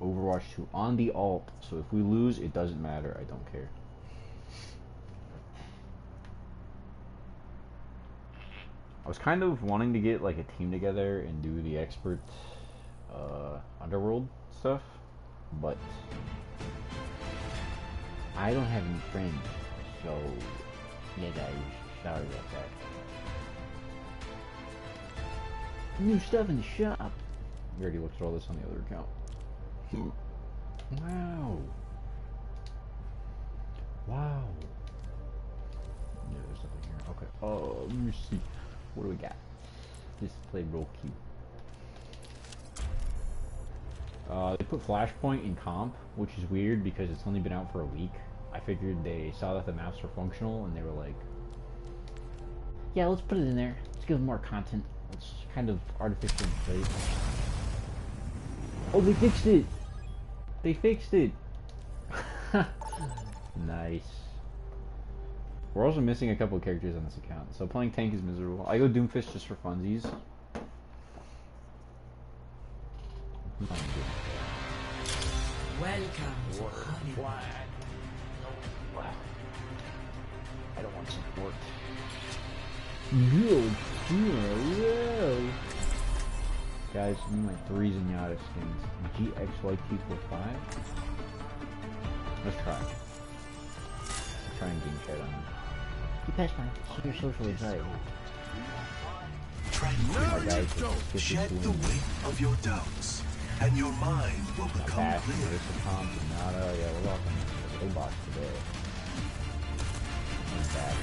Overwatch 2 on the alt. So if we lose, it doesn't matter. I don't care. I was kind of wanting to get like a team together and do the expert underworld stuff, but I don't have any friends, so yeah guys, sorry about that. New stuff in the shop. We already looked at all this on the other account. Wow. Wow. Yeah, there's nothing here. Okay. Oh, let me see. What do we got? Display real cute. They put Flashpoint in comp, which is weird because it's only been out for a week. I figured they saw that the maps were functional and they were like, yeah, let's put it in there. Let's give them more content. It's kind of artificial inflate. Oh, they fixed it! They fixed it! Nice. We're also missing a couple of characters on this account, so playing tank is miserable. I go Doomfist just for funsies. Welcome to Honey. I don't want support. Guys, give me my 3 Zenyatta skins. GXYT45. Let's try. Let's try and gain chat on them. You passed my social anxiety. Tranquility. Shed the weight of your doubts, and your mind will become clear. Yeah, we're welcome. They box today. Back.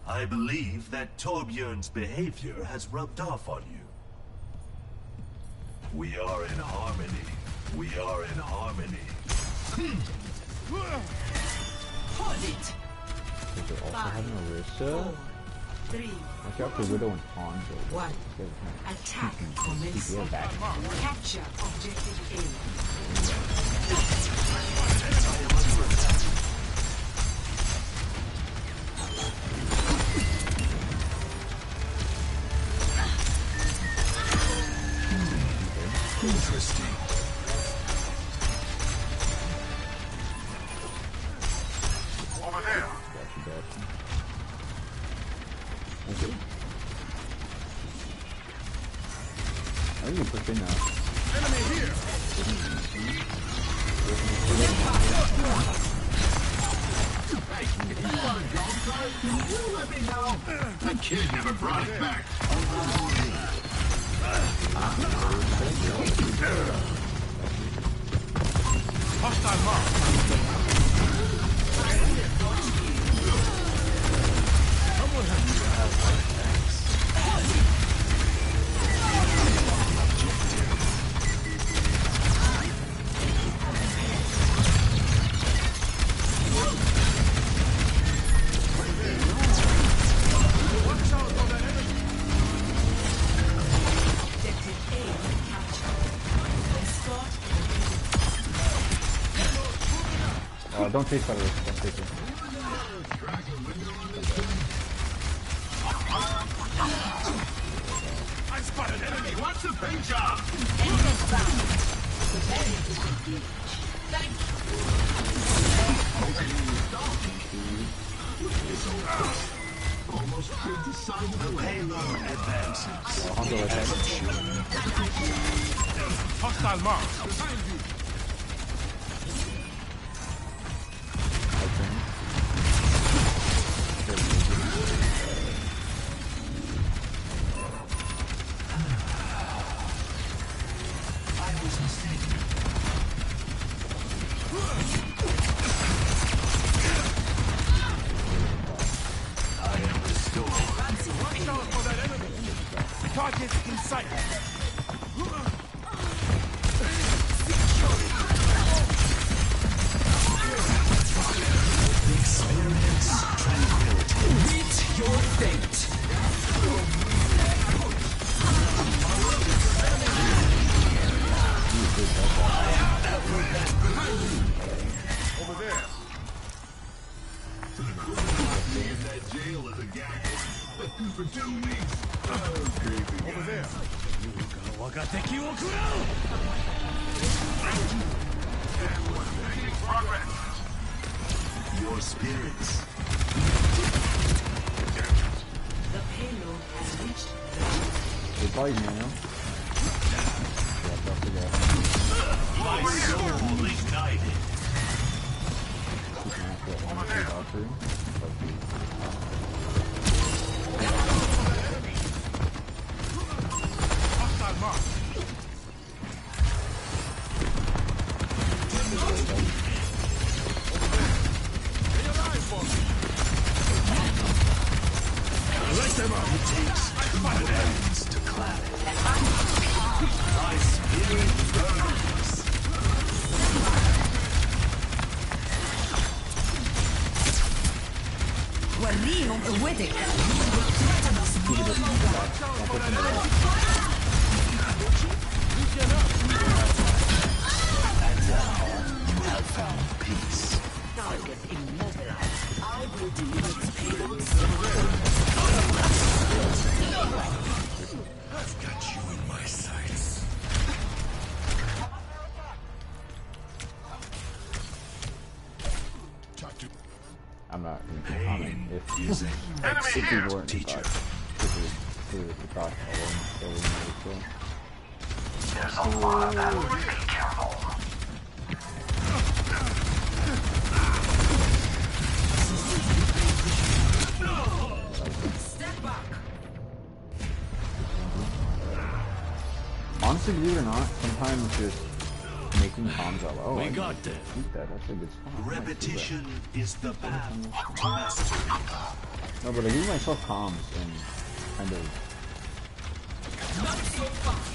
I believe that Torbjörn's behavior has rubbed off on you. We are in harmony. We are in harmony. Hold it. Is there also having a Orisa? 3. Watch out for Widow and Hanzo. 1. Attack commence. Capture objective Interesting. Over there. Gotcha. Okay. I think we push in now. Enemy here. Hey, you want to go, sir? You let me know. The kid never brought it back. Hostile mark. Someone has to have my thanks. Watch out for the enemy. objective A captured. Escort. Don't chase by the way. Don't chase him. I spotted enemy. What's the paint job? Almost decided the payload advances. Hanzo attack. Hostile marks behind you. Target in sight. tail as a gag. For 2 weeks. Over there. Progress. Your spirits. The payload has reached They probably now. My soul ignited. Hostile mark. Let them up. It takes 2 hands to clap. My spirit burns. وليهم قوتك. You have found peace. Target immobilized. I will deliver the payloads. I've got you in my sights. I'm not going to comment if Is an excellent weren't teacher. across all of them. There's a lot of that. Be careful. Step back. Honestly, believe it or not, sometimes just making comms out loud. We got them. That's a good spot. I might do that. Repetition is the path to mastery. No, but I give myself comms and kind of. Not so fast.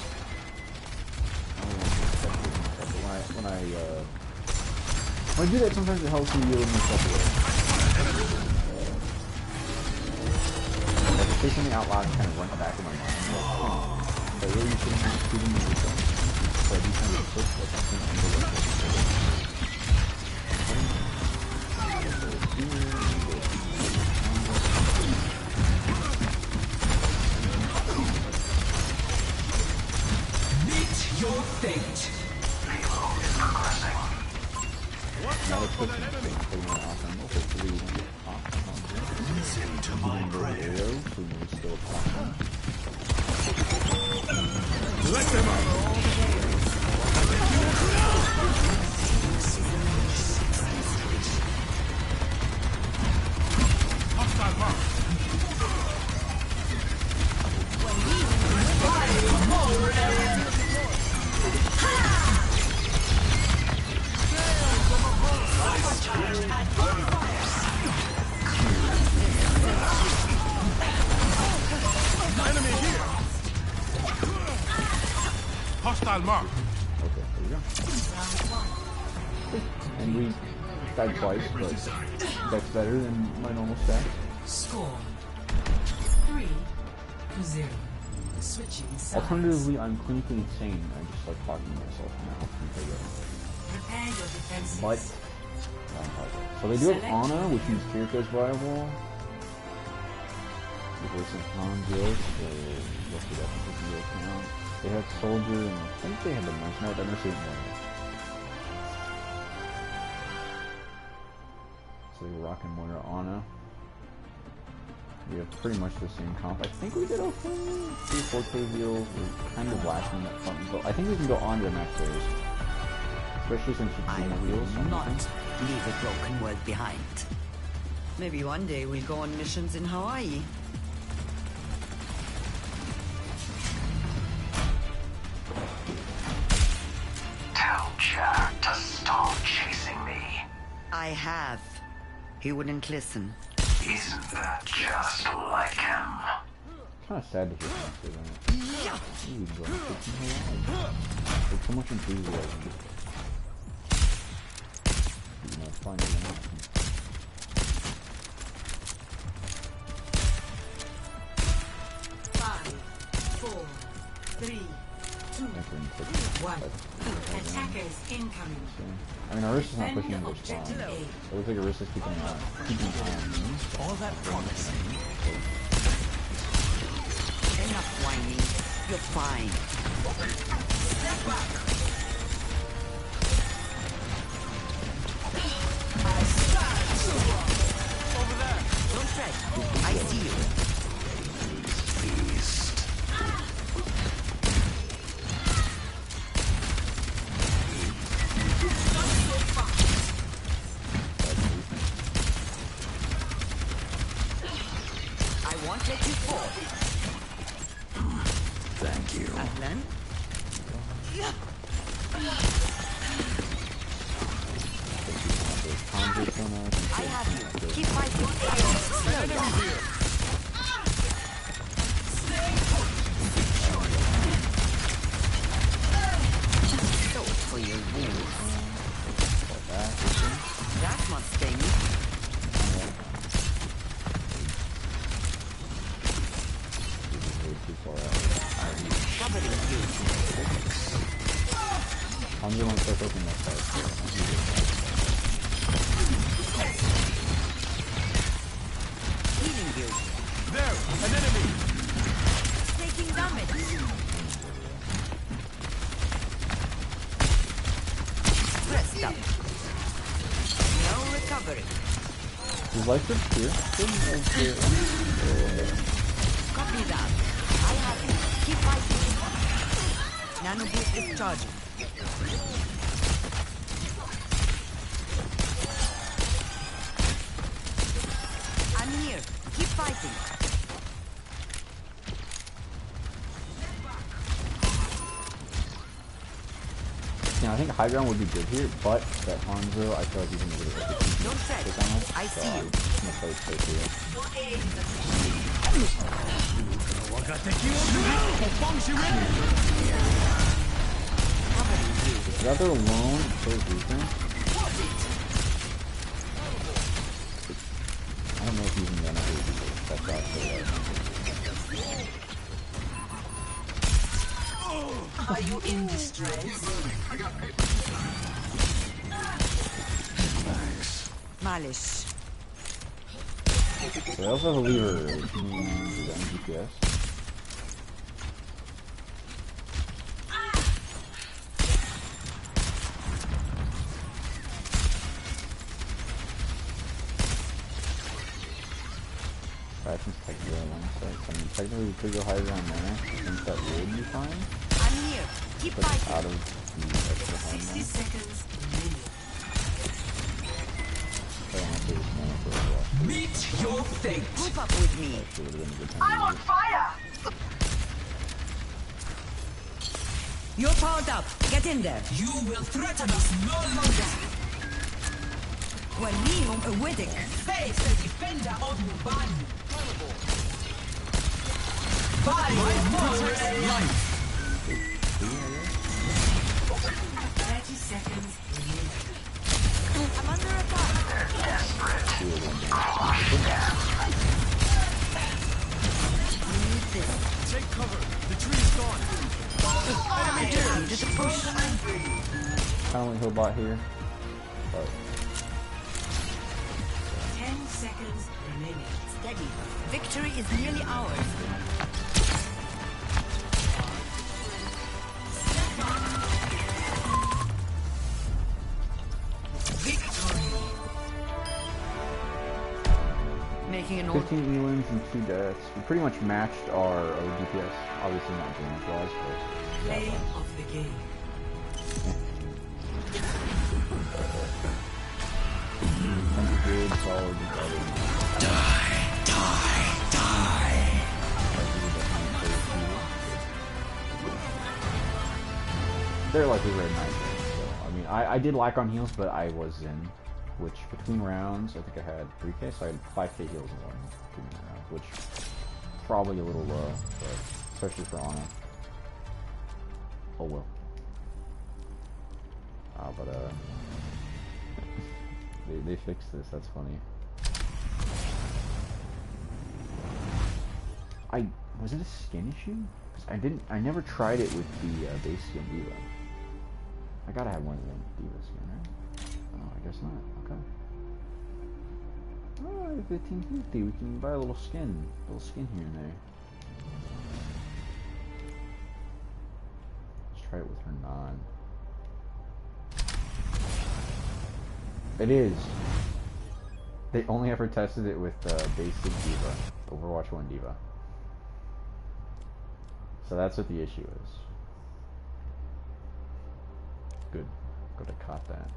I don't want to expect it and stuff, but when I do that, sometimes it helps me reel myself away. Like, if say something out loud and kind of run back in my mind. I'm like, I really shouldn't be shooting me with them. So I do kind of push like I think under what Meet your fate. now it's pushing the thing, putting it off and hopefully we don't get off. Listen to my prayer. Arrow, so we still talking. Let them up. Hostile mark. Enemy here. Hostile mark. Okay, there we go. And we died twice, but that's better than my normal stack. Score 3-0. Switching sides. Alternatively, I'm clinically insane. I just like talking to myself now. Prepare your defenses. But, so they do have Ana, which means Kiriko's viable. Versus non-deals, so look it up if you account. They have Soldier, and I think they have the Mercenary, but I've never seen it more. So you're rocking more Ana. We have pretty much the same comp. I think we did okay. 3-4K deals. We're kind of lacking that front. But I think we can go on to the next phase. Especially since it's I in the will wheels. not leave a broken world behind. Maybe one day we'll go on missions in Hawaii. Tell Jack to stop chasing me. I have. He wouldn't listen. Isn't that just like him? Kind of sad to hear him say that. Ooh, bro, there's so much enthusiasm. You know, finding an option. Five, 4, 3, 2, 1. Attackers incoming. I mean, Arissa's not Defend pushing into their spawn. objective A. It looks like Arissa's keeping an eye on me. All that promise You're fine. Step back. Over there. Don't fret. I see you. I won't let you fall. Thank you. Atlan? I have you. Keep fighting. Slow down. So for your wounds. That must sting. Covering you. I'm going to start opening that side. Healing you. There, an enemy. Taking damage. Pressed up. No recovery. His life is here. Copy that. I have you. Keep fighting. Nano boost is charging. I'm here. Keep fighting. Yeah, I think high ground would be good here, but that Hanzo, I feel like he's gonna get a bit Don't fret. I see you. I'm gonna play safe here. Is that there alone? So decent. I don't know if he's even gonna hurt people. That's not so Are you in distress? Malish. So they also have a lever design GPS. Faction's technically on one side, so I mean technically we could go higher down there. I think that would be fine. I'm here. Keep But it's fighting. out of the extra home 60 now. seconds remaining. So I want to save this mana for Overwatch. Meet your fate. Group up with me. Actually would have been a good time to use it. Fire! You're powered up. Get in there. You will threaten us no longer. Walihum a wedding. Face the defender of your body. Body forward and life. 30 seconds remaining. I'm under attack. We need this. Take cover. The tree is gone. I just needed a push. Kind of like Hillbot here, but 10 seconds remaining. Steady. Victory is nearly ours. Making an 15 E-wins and 2 deaths. We pretty much matched our DPS. Obviously not damage-wise, but Play stat-wise. of the game. Good, solid, They're like we were at 9 games, so I mean I did lack on heals, but I was in, which between rounds I think I had 3k, so I had 5k heals in one between rounds, which probably a little low, but especially for Ana. Oh well. But they fixed this. That's funny. Was it a skin issue? 'Cause I never tried it with the base skin Diva. I gotta have one of them Diva skin, right? Oh, I guess not. Okay. Oh, 1550. We can buy a little skin here and there. try it with her non. It is. They only ever tested it with basic Diva, Overwatch 1 Diva. So that's what the issue is. Good. Could have caught that.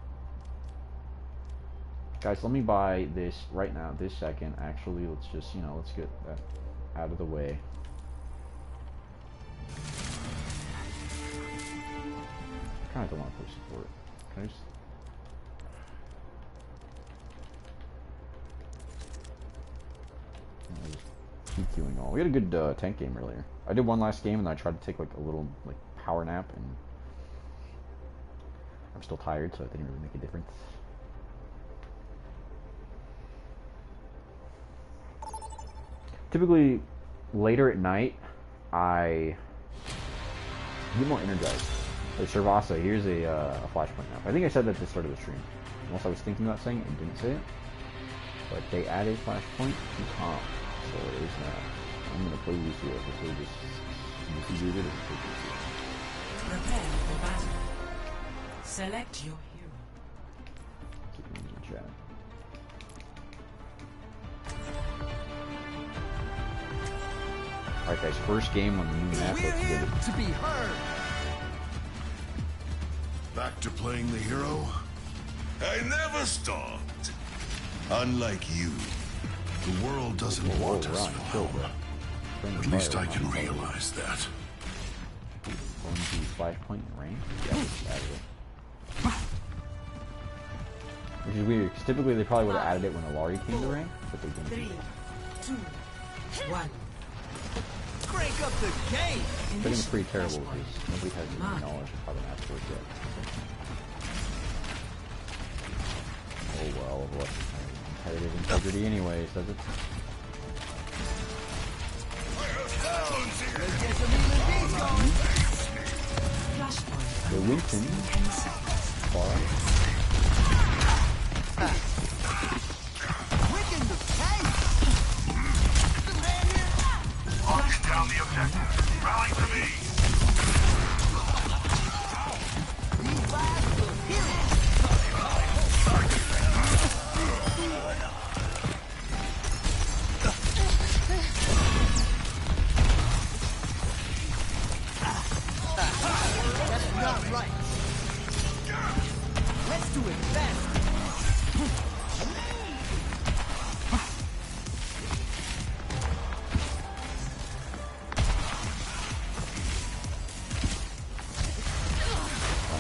Guys, let me buy this right now, this second. Actually, let's just, let's get that out of the way. I kind of don't want to push support. Can I just... keep queuing all. We had a good tank game earlier. I did one last game and I tried to take like a little power nap, and I'm still tired, so it didn't really make a difference. Typically, later at night, I get more energized. Like Servasa, here's a flashpoint now. I think I said that at the start of the stream. Unless I was thinking about saying it and didn't say it. But they added flashpoint to comp. So it is now. I'm gonna play Lucio because they just Lucy did it. Prepare for battle. Select your hero. Keep me in the chat. Alright guys, first game on the new map. Let's get it. To be heard. Back to playing the hero? I never stopped. Unlike you, the world doesn't want us well. At least I can realize that. Going to flashpoint and range? Yeah, just added it. Which is weird, because typically they probably would have added it when Alari came to rank, but they didn't. 3, 2, 1. Crank up the game. I think it's pretty terrible because nobody has any knowledge of how the match works yet. Oh well, what competitive integrity anyways, does it? The Winston. Lock down the objective. Rally to me. That's not right. Let's do it fast.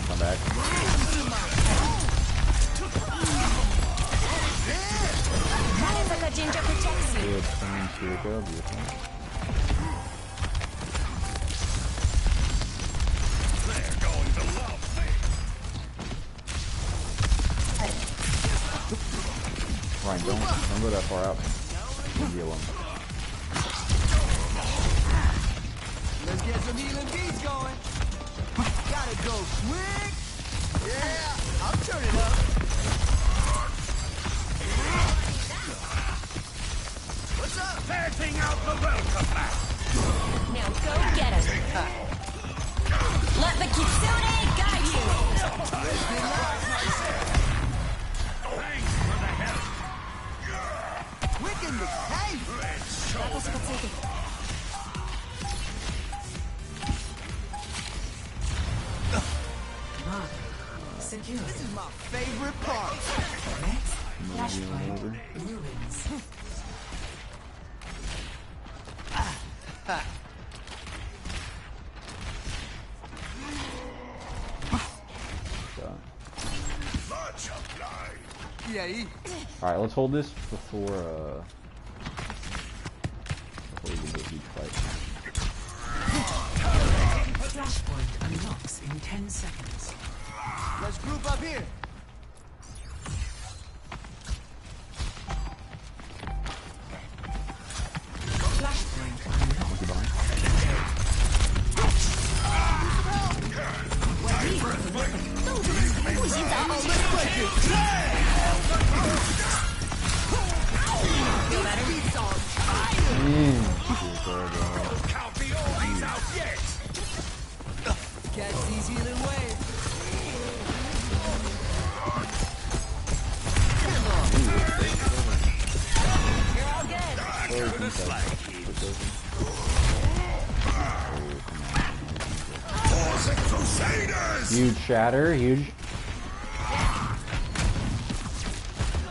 Come back. Good, here we go, beautiful. They're going to love me. Ryan, don't go that far out. Leave me alone. Let's get some healing beats going. Gotta go quick. Yeah, I'll turn it up. What's up? Passing out the welcome mat. Now go get him. Let the Kitsune guide you. Thanks for the help. Quick in the cave. Secure. This is my favorite part. Next, Flashpoint over. ruins. Much obliged. Yeah, Alright, let's hold this before we can get each fight. Flashpoint unlocks in 10 seconds. let's group up here. Flashpoint unlocked. Monkey behind. Can't be always out yet. Catch these the slag, kids. Crusaders! Huge shatter, huge.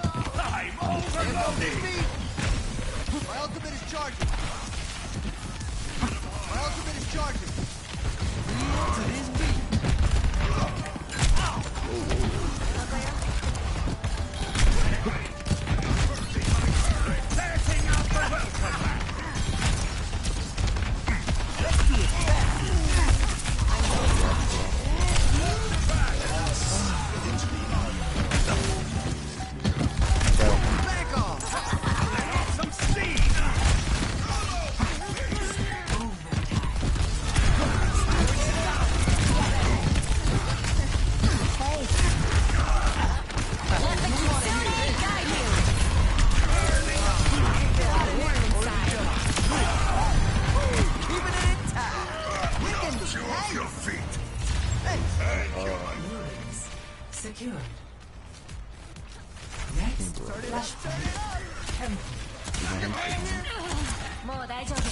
I'm overloading! My ultimate is charging. My ultimate is charging. Real to this beat. Setting out the welcome mat! Let's do it fast. Back off. Some speed! Let the Kitsune guide you. Keeping it intact. We can You off your feet! Secured. Next, flash point. More 大丈夫.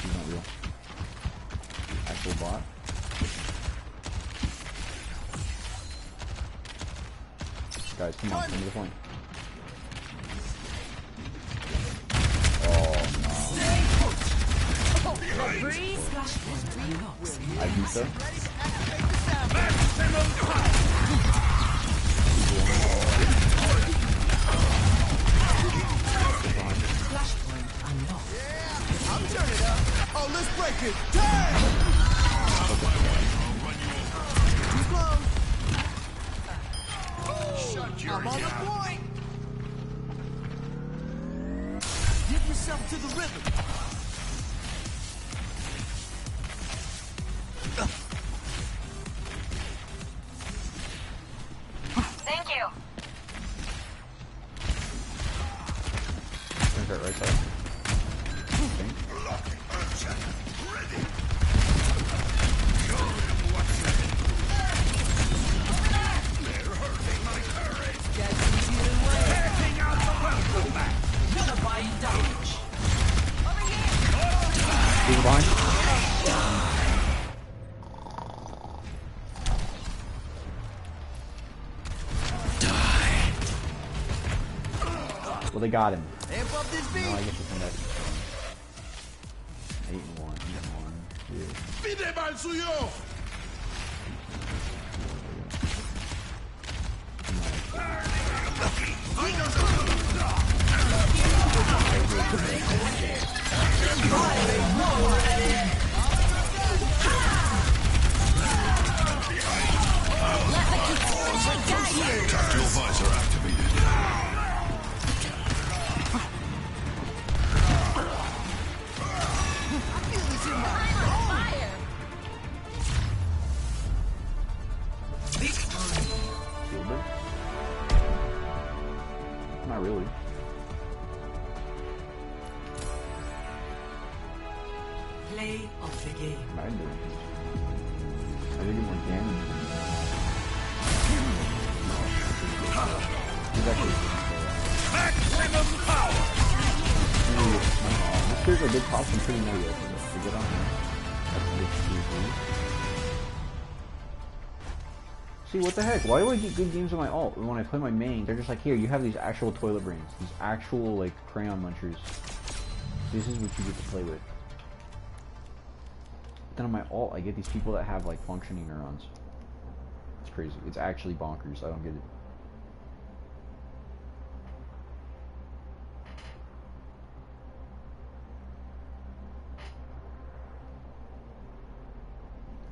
He's not real. Actual bot. Guys, come on, come to the point. Breeze. Flash point unlocks. I beat her. Maximum power! Flash point unlocked. I'm turning up. Oh, let's break it. Turn! Too close. Shut your I'm on the yap. point. Give yourself to the rhythm. Thank you. Turns out right side. Okay. Ready! Show them what's in. They're hurting my courage! Setting out the welcome mat! Unifying damage. People behind. Well, they got him. Amp up this beat. No, I guess it's in that. 8 and 1, 1, 2. Pide mal suyo! Tactical visor activated. Gilbert? Not really. Play of the game. I didn't do anything. I did get more damage. He's actually Maximum power! this there's a good cost and pretty no yoke to get on here. That's a bit easy. See, what the heck? Why do I get good games on my alt? When I play my main, they're just like, here, you have these actual toilet brains. These actual, like, crayon munchers. This is what you get to play with. Then on my alt, I get these people that have, like, functioning neurons. It's crazy. It's actually bonkers. I don't get it.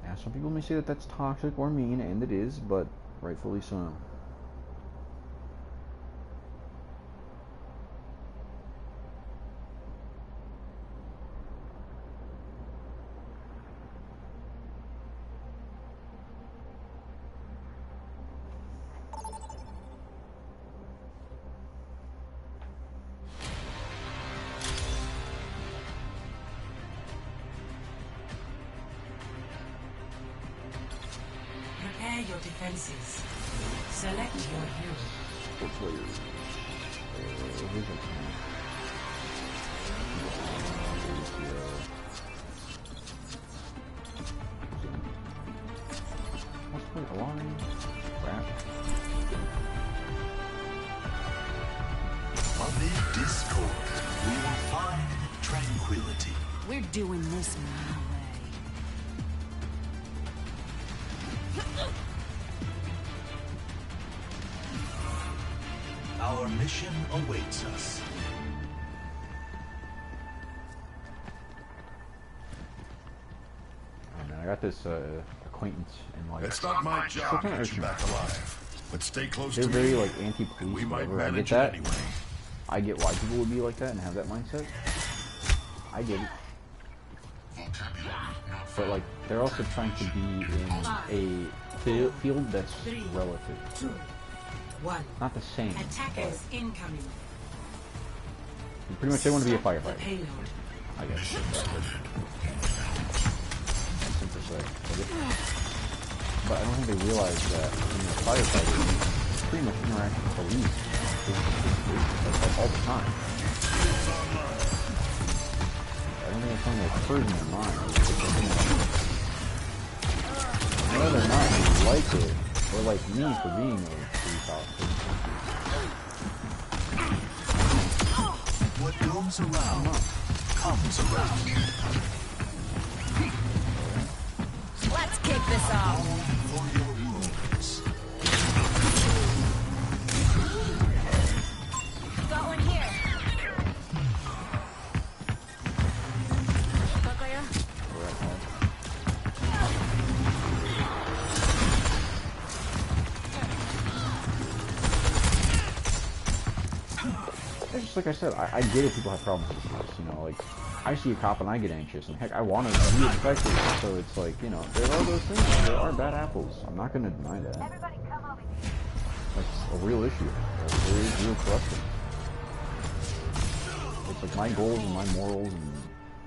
Yeah, some people may say that that's toxic or mean, and it is, but rightfully so. Prepare your defenses. Select your hero. Four players. Who's it? Amid discord, we will find tranquility. We're doing this my way. Our mission awaits us. Oh man, I got this acquaintance in like. It's not my job to get you back alive, but stay close to They're me. very like and anti-police. we might Whatever. I get manage it that. anyway. I get why people would be like that and have that mindset. I get it. But like, they're also trying to be in a field that's relative. 2, 1. Not the same. Attackers incoming. Pretty much they want to be a The firefighter, payload. I guess. Simple say. But I don't think they realize that when you're a firefighter, you pretty much interact with police like, all the time. I don't think it's something that occurs in their mind. I know they're not going to like it, or like me for being a police officer. What goes around comes around. Let's kick this off. For your wounds. Got one here. It's just like I said, I get it, people have problems with this, you know, like, I see a cop and I get anxious, and heck, I want to be effective, so it's like, you know, there are those things, there are bad apples, I'm not going to deny that. That's a real issue, there is real corruption. It's like my goals and my morals and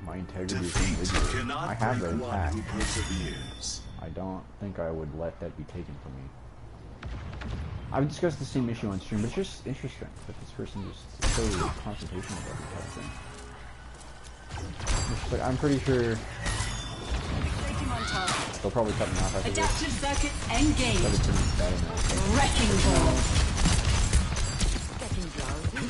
my integrity as an Defeat individual, cannot I have that break one intact. who perseveres. I don't think I would let that be taken from me. I've discussed the same issue on stream, but it's just interesting that this person just is so confrontational about this type of thing. It's just like, I'm pretty sure they'll probably cut me off after this. Adaptive circuits engaged. That'd be pretty bad enough. Wrecking ball. Getting drowsy.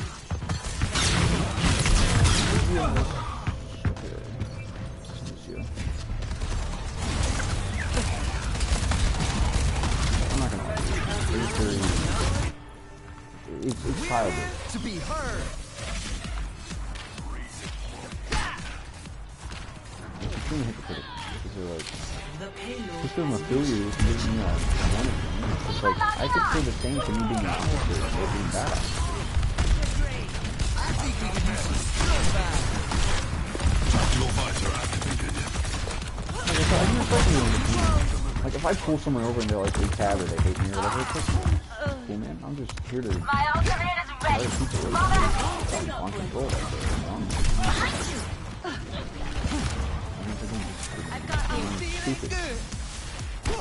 I'm not gonna argue. It's very... It's childish. To be heard. It's extremely hypocritical. Because they're like, The payload. just because I'm affiliated with you doesn't mean I'm one of them. It's just like, I could say the same for you being an officer or being bad. I think we can do some skill back. Tactical visor activated. Like I said, I can respect you in the team. Like if I pull someone over and they're like, they cab or they hate me or whatever, it's like, cool man, I'm just here to My ultimate is ready. other people on control like that, you know? Behind you. I've got stupid.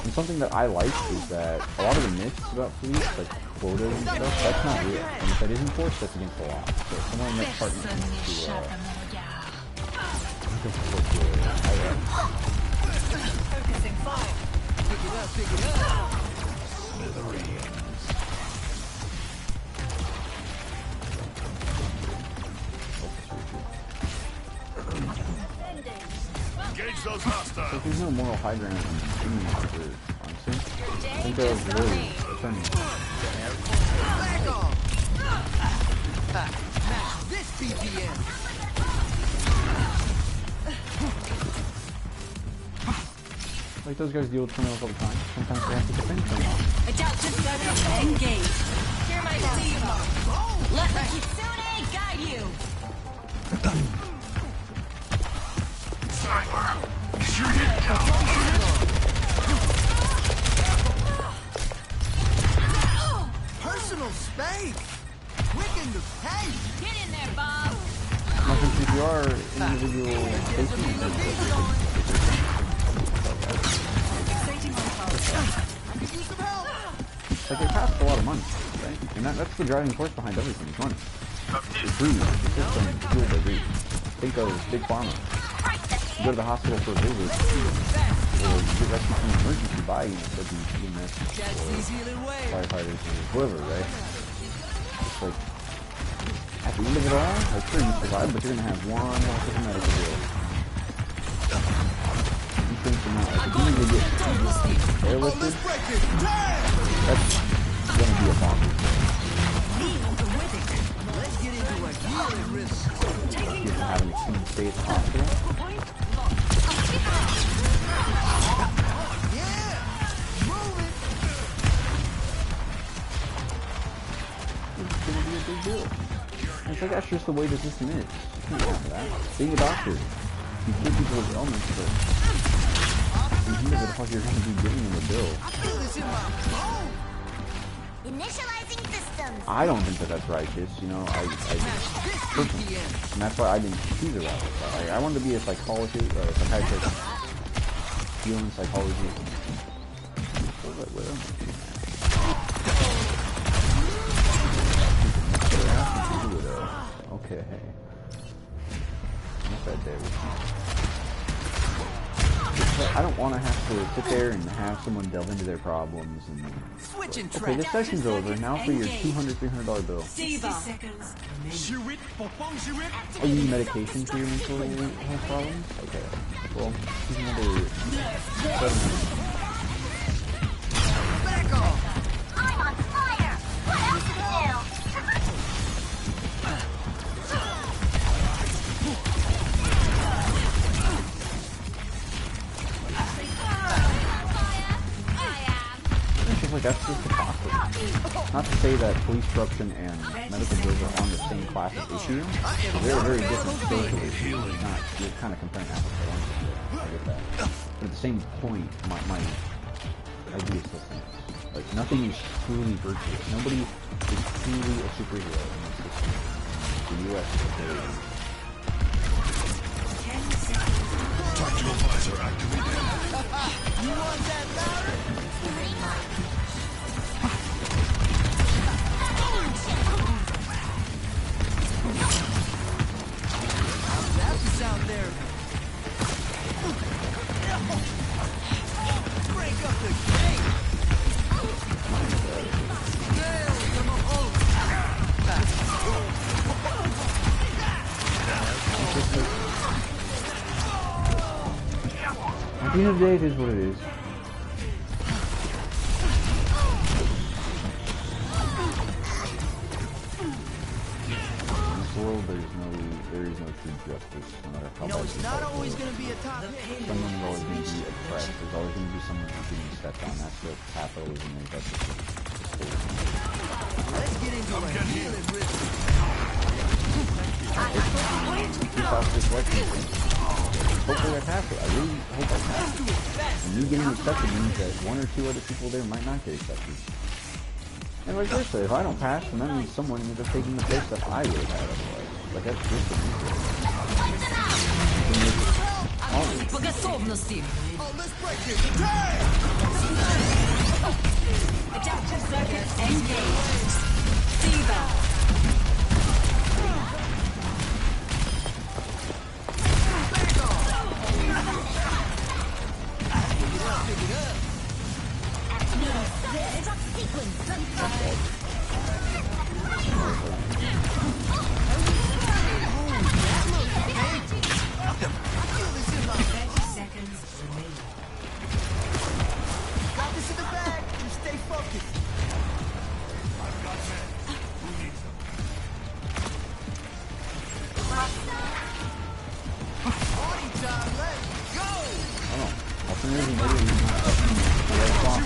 And something that I like is that a lot of the myths about police, like quotas and stuff, that's not real. And if that is enforced, that's against the law. So if someone in that department needs to, Focusing fire. Pick it up, pick it up. Engage those hostiles. Like, there's no moral high ground in shooting officers, honestly. I think they're really attorneys. Back off. Match this BPM. Like, those guys deal with criminals all the time. Sometimes they have to defend criminals. Adaptive circuits engaged. Hear my theme. Let the Kitsune guide you. Sniper, shoot it down. Personal space. Quick in the pace. Get in there, Bob. Nothing CPR, individual Get some safety. healing beats going. Fixating on target. I could use some help. Like, it costs a lot of money, right? And that's the driving force behind everything, is money. The greed, the system is fueled by greed. Think of Big Pharma. You go to the hospital for a visit, or you get rescued from an emergency by, you know, EMS, That's or these healing waves. firefighters, or whoever, right? It's like, At the end of it all, like sure you survive, but you're gonna have one more medical deal. You think from that, like if you need to get airlifted, that's gonna be a bonkers. Let's get into a healing risk. You can have an extended stay at the hospital. Yeah, move it. It's gonna be a big deal. And it's like that's just the way the system is. You can't have that. Being a doctor, you cure people with ailments, but you know what the fuck you're gonna be giving them a bill. I feel this in my bones. Initializing systems. I don't think that that's righteous, you know, personally. And that's why I didn't choose a route like that. I wanted to be a psychologist, or a psychiatrist, healing psychology. Okay. What's that there? I don't want to have to sit there and have someone delve into their problems and... Switching Okay, track. this session's over. Now for your $200, $300 bill. Are you using medication for your mental health problems? Okay. Well, here's another $700. Back off. I'm on fire. What else to do? It's just like that's just hypocrisy. Not to say that police corruption and medical bills are on the same class of issue. They're very different social issues. It's not, you're kind of comparing apples to oranges. I get that. But at the same point, my idea is still the same. Like nothing is truly virtuous. Nobody is truly a superhero in this system. The U.S. is a very Tactical visor activated. You want that louder? That's the sound there. Break up the game. Damn, come on. At the end of the day, it is what it is. In this world, there is no true justice, no matter how You know, bad it's you not fight always for it. going to be a top hit. Someone is always going to be oppressed. There's always going to be someone who's getting stepped on. That's what capitalism is. That's what the state is. Let's get into a healing risk. Self-reflection. Hopefully I pass it. I really hope I pass it. And me getting accepted means that one or two other people there might not get accepted. And vice versa. If I don't pass, then that means someone ends up taking the place that I would have had otherwise. Like that's just a По готовности. Oh, let's break this. Damn! Adaptive circuit engaged. Diva. Got this in the bag. Just stay focused. Party time, let's go! alternative. Maybe we can stop the red clock.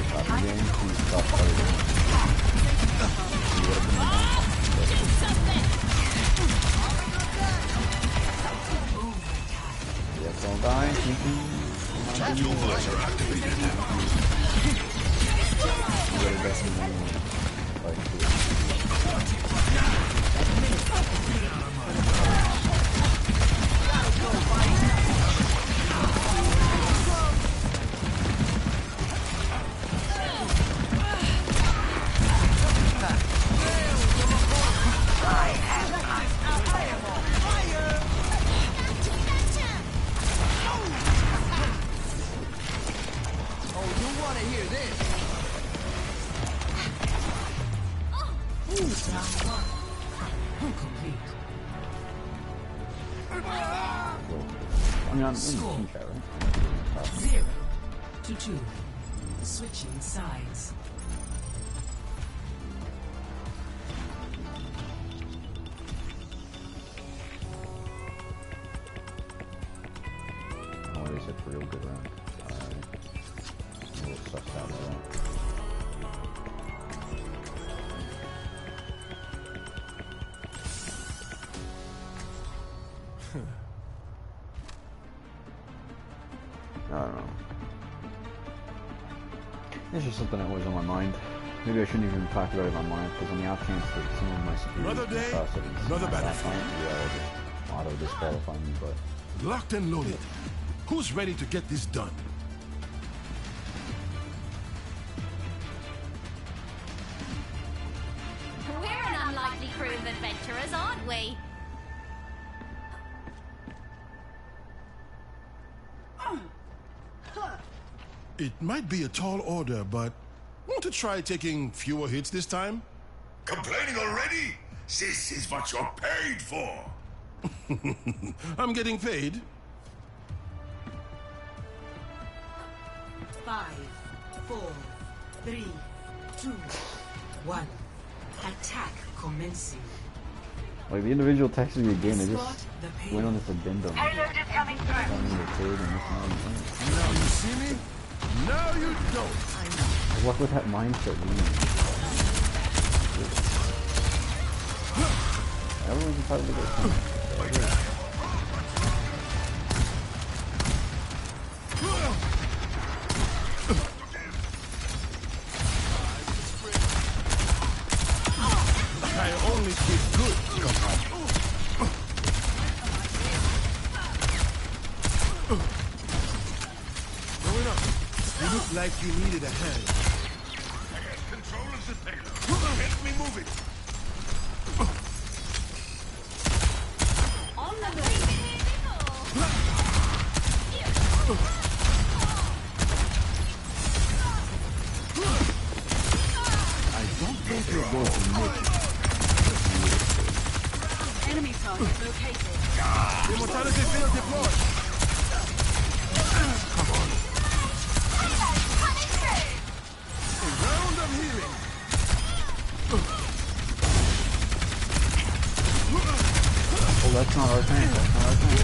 Stop the game. Please stop fighting. Yes, don't die. Tactical visor activated. Complete. I mean, I'm in the team chat, right? 0-2. Switching sides. Oh, they said for real good round. Alright. A little sussed out of that. I don't know. It's just something that was on my mind. Maybe I shouldn't even talk about it online, because on the off chance that some of my Another security day, settings another not that battlefield. fine, yeah, I'll just auto disqualify me, but Locked and loaded. Who's ready to get this done? We're an unlikely crew of adventurers, aren't we? It might be a tall order, but want to try taking fewer hits this time? Complaining already? This is what you're paid for. I'm getting paid. 5, 4, 3, 2, 1. Attack commencing. like the individual texted me again, they Spot just the went payload. on this addendum. Payload is coming through. Telling me the code and this and that. Now you see me? Now you don't. Like, what would that mindset mean? Everyone's entitled to their time. I only did good. Going up. You look like you needed a hand. I got control of the payload. Help me move it. On the move. I don't think you're going to make it. Enemy target located. Immortality field deployed. Come on. A round of healing. Oh, that's not our tank. That's not our tank.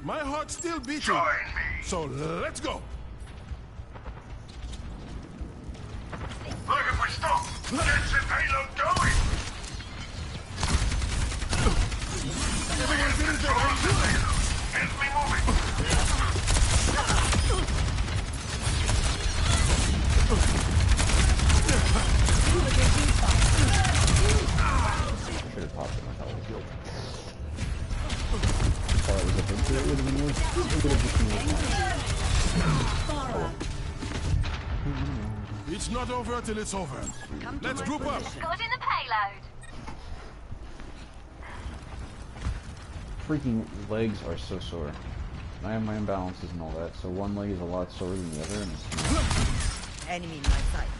My heart's still beating. Join me. So let's go. Look, if we stop, get the payload going. Everyone's in there. Help me move it. I should have popped it myself. If I was up into it, would have been worse. It would have just been worse. It's not over till it's over. Let's group up. Got in the payload. Freaking legs are so sore. I have my imbalances and all that, so one leg is a lot sore than the other, and it's Enemy in my sight.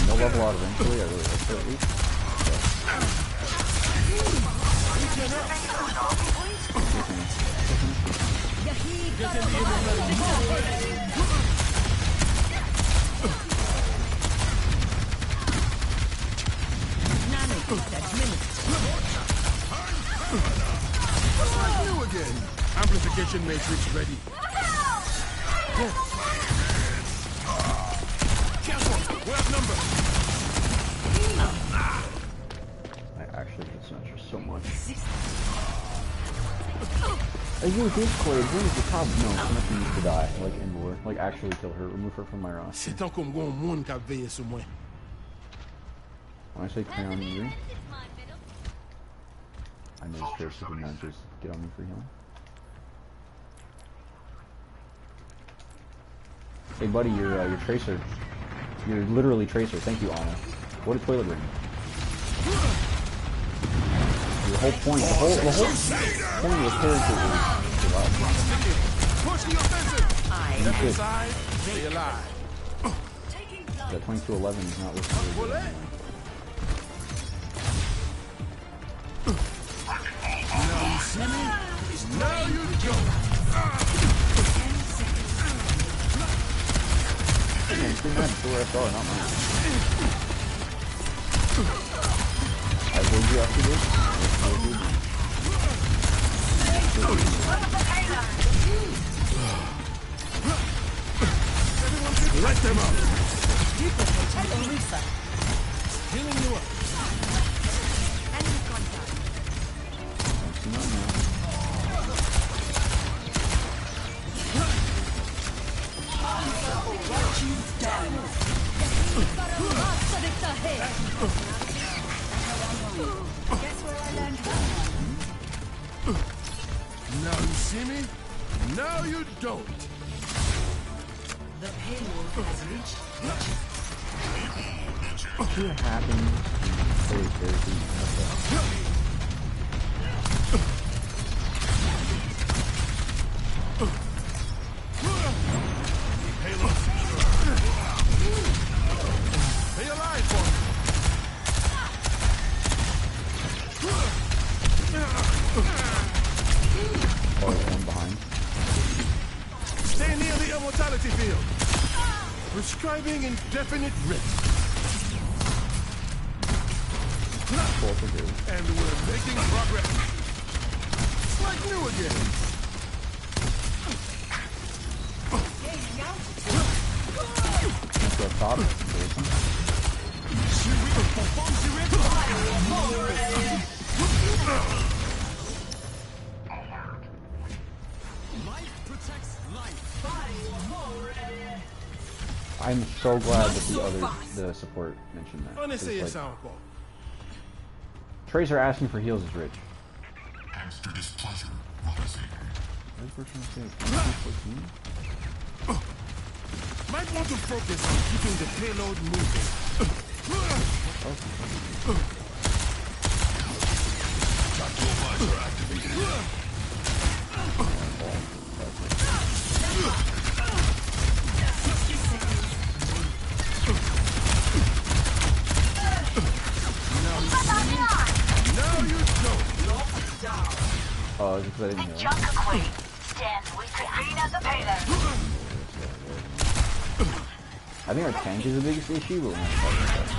no level out eventually. I really hope so at least. New again. Amplification matrix ready. Careful. We're outnumbered. I actually hate Smasher so much. I really did Corey. As long as the top, no, nothing needs to die. Like in war. Like actually kill her. Remove her from my roster. C'est tant qu'on gon moun ka veye sou mwen. When I say clear on you, I know it's Tracer, but not just get on me for healing. Hey buddy, you're Tracer. You're literally Tracer. Thank you, Anna. What a toilet ring. You The whole point of the character is survival. Push the offensive. You should. Side, stay alive. That 2211 is not listed as Pull it. Now you see me? Now you don't. Man, it's pretty much the way I saw it, not mine. I told you after this. Let them up. Orisa. Healing you up. Enemy contact. Guess where I learned that? Now you see me? Now you don't. The payload has reached. What happened? Holy crazy. Stay alive for me. Oh, there's one behind. Stay near the immortality field. Prescribing indefinite rest. Both are good. And we're making progress. It's like new again. Let's go top. I'm so glad that the support mentioned that. Honestly, It's it's like, our fault. Tracer asking for heals is rich. Hamster displeasure, Roxy. Might want to focus on keeping the payload moving. Visor activated. Now you don't. Oh, just because I didn't heal. Then we convene at the payload. I think our tank is the biggest issue, but we're not talking about that.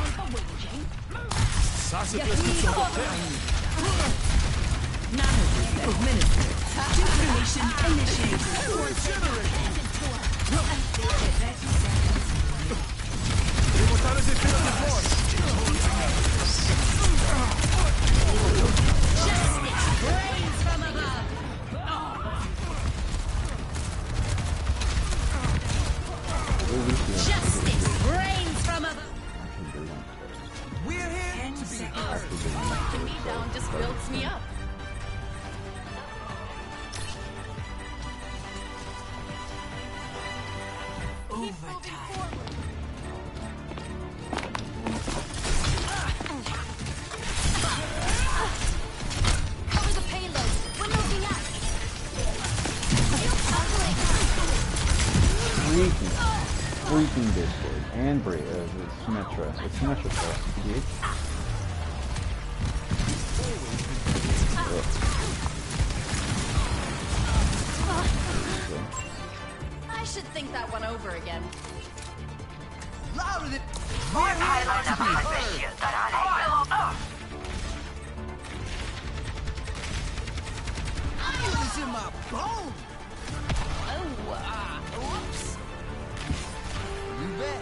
Sasha just looks over Nanoboot administered. Detonation initiated. Immortality field deployed. Brains from above. Justice. Brains from above. We're here to be heard. Knocking me down just builds me up. Overtime. Cover the payload. We're moving up. Freaking Discord and Symmetra. It's Symmetra stuff, dude. I should think that one over again. Louder than... More payload acquisition than an oil on earth. It's in my bones. Oh, whoops. You bet.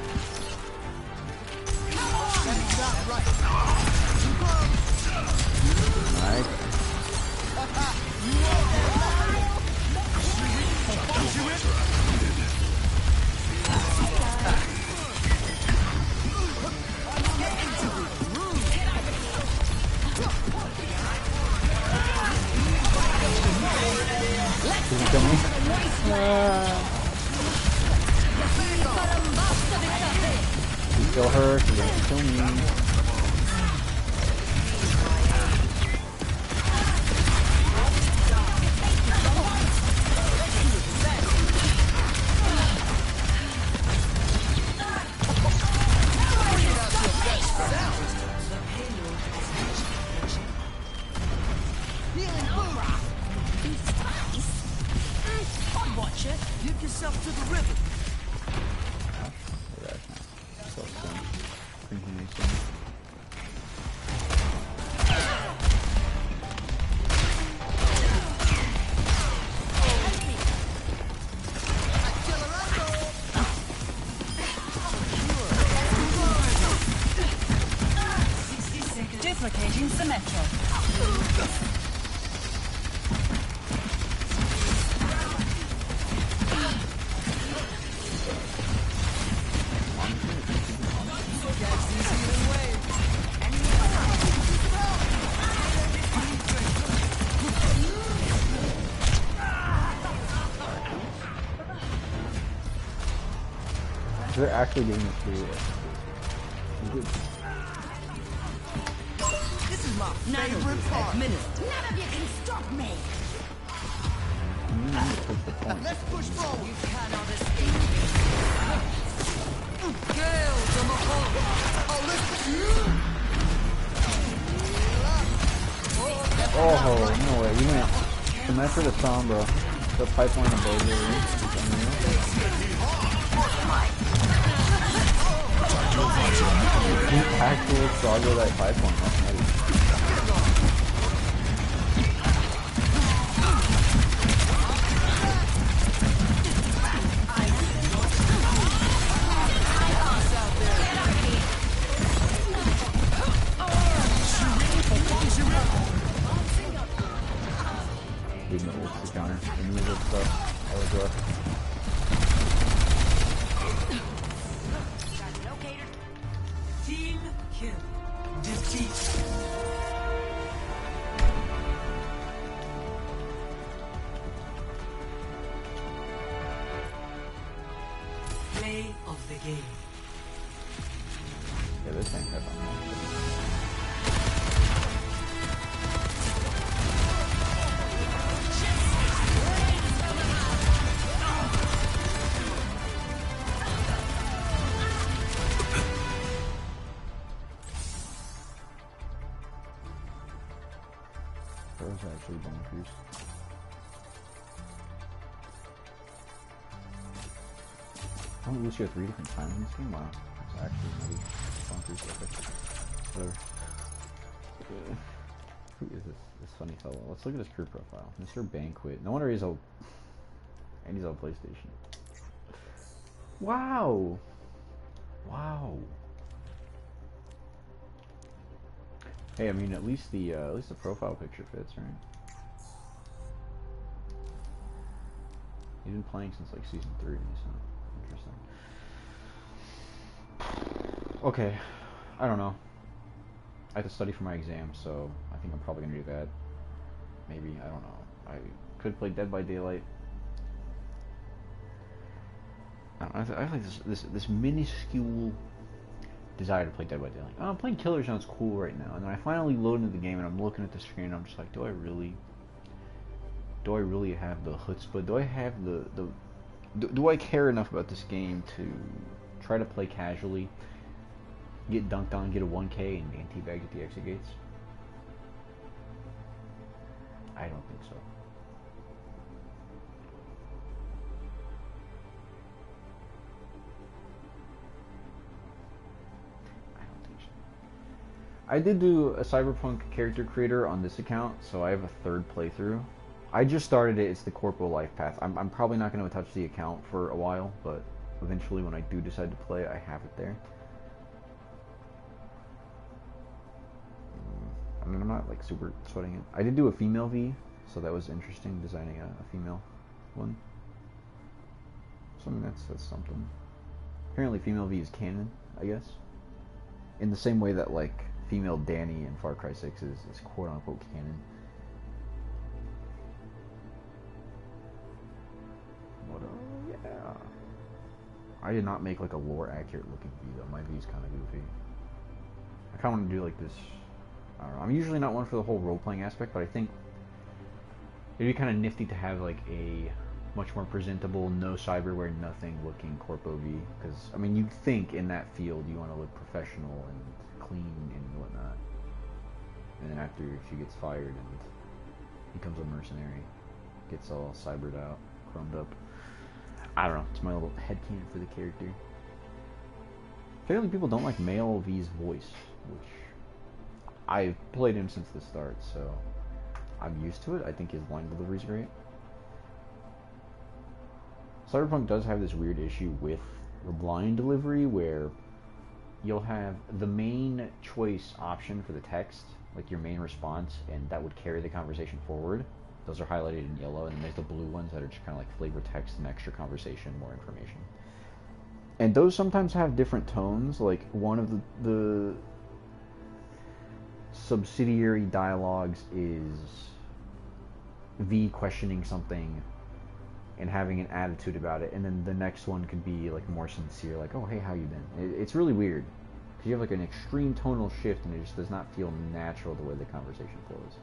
That's not right. Too close. Nice. Kill her, she doesn't kill me. Healing Aura. Spice. Pod Watcher. Give yourself to the river. So soon. Thinking they soon. Duplicating Symmetra. They're actually doing this for you. This is my favorite part. None of you can stop me. Let's push forward. You cannot escape me. Gale to my home. Oh, Oh, no way. You went Symmetra to Sombra. The pipeline above you. Actual Saga that pipeline. That's nice. Dude, no, what's the counter? The music stuff. I was Team kill. Defeat. Play of the game. Yeah, this ain't that much. That was actually bonkers. Oh, at least you have 3 different times in this game? Wow. That's actually really bonkers. Whatever. Who is this funny fellow? Let's look at his career profile. Mr. Banquet. No wonder he's old. And he's on PlayStation. Wow! Wow. Hey, I mean, at least the profile picture fits, right? He's been playing since like season 3, so interesting. Okay, I don't know. I have to study for my exam, so I think I'm probably gonna do that. Maybe, I don't know. I could play Dead by Daylight. I don't know, I have like this minuscule desire to play Dead by Daylight. Oh, playing Killer sounds cool right now, and then I finally load into the game and I'm looking at the screen and I'm just like, do I really have the chutzpah? Do I have do I care enough about this game to try to play casually, get dunked on, get a 1K, and teabag at the exit gates? I don't think so. I did do a Cyberpunk character creator on this account, so I have a 3rd playthrough. I just started it. It's the Corpo Life Path. I'm probably not going to touch the account for a while, but eventually when I do decide to play, I have it there. I mean, I'm not like super sweating it. I did do a female V, so that was interesting, designing a female one. So I mean, that's something. Apparently female V is canon, I guess. In the same way that like female Danny in Far Cry 6 is quote unquote canon. What yeah. I did not make like a lore accurate looking V though. My V is kinda goofy. I kinda wanna do like this, I don't know. I'm usually not one for the whole role playing aspect, but I think it'd be kinda nifty to have like a much more presentable, no cyberware, nothing looking Corpo V. Because I mean you'd think in that field you want to look professional and clean and whatnot. And then after she gets fired and becomes a mercenary. Gets all cybered out, chromed up. I don't know. It's my little headcanon for the character. Apparently people don't like Male V's voice, which I've played him since the start, so I'm used to it. I think his line delivery is great. Cyberpunk does have this weird issue with the line delivery where you'll have the main choice option for the text, like your main response, and that would carry the conversation forward. Those are highlighted in yellow, and then there's the blue ones that are just kind of like flavor text and extra conversation, more information. And those sometimes have different tones. Like one of the subsidiary dialogues is V questioning something and having an attitude about it, and then the next one could be like more sincere, like, "Oh, hey, how you been?" It's really weird because you have like an extreme tonal shift, and it just does not feel natural the way the conversation flows.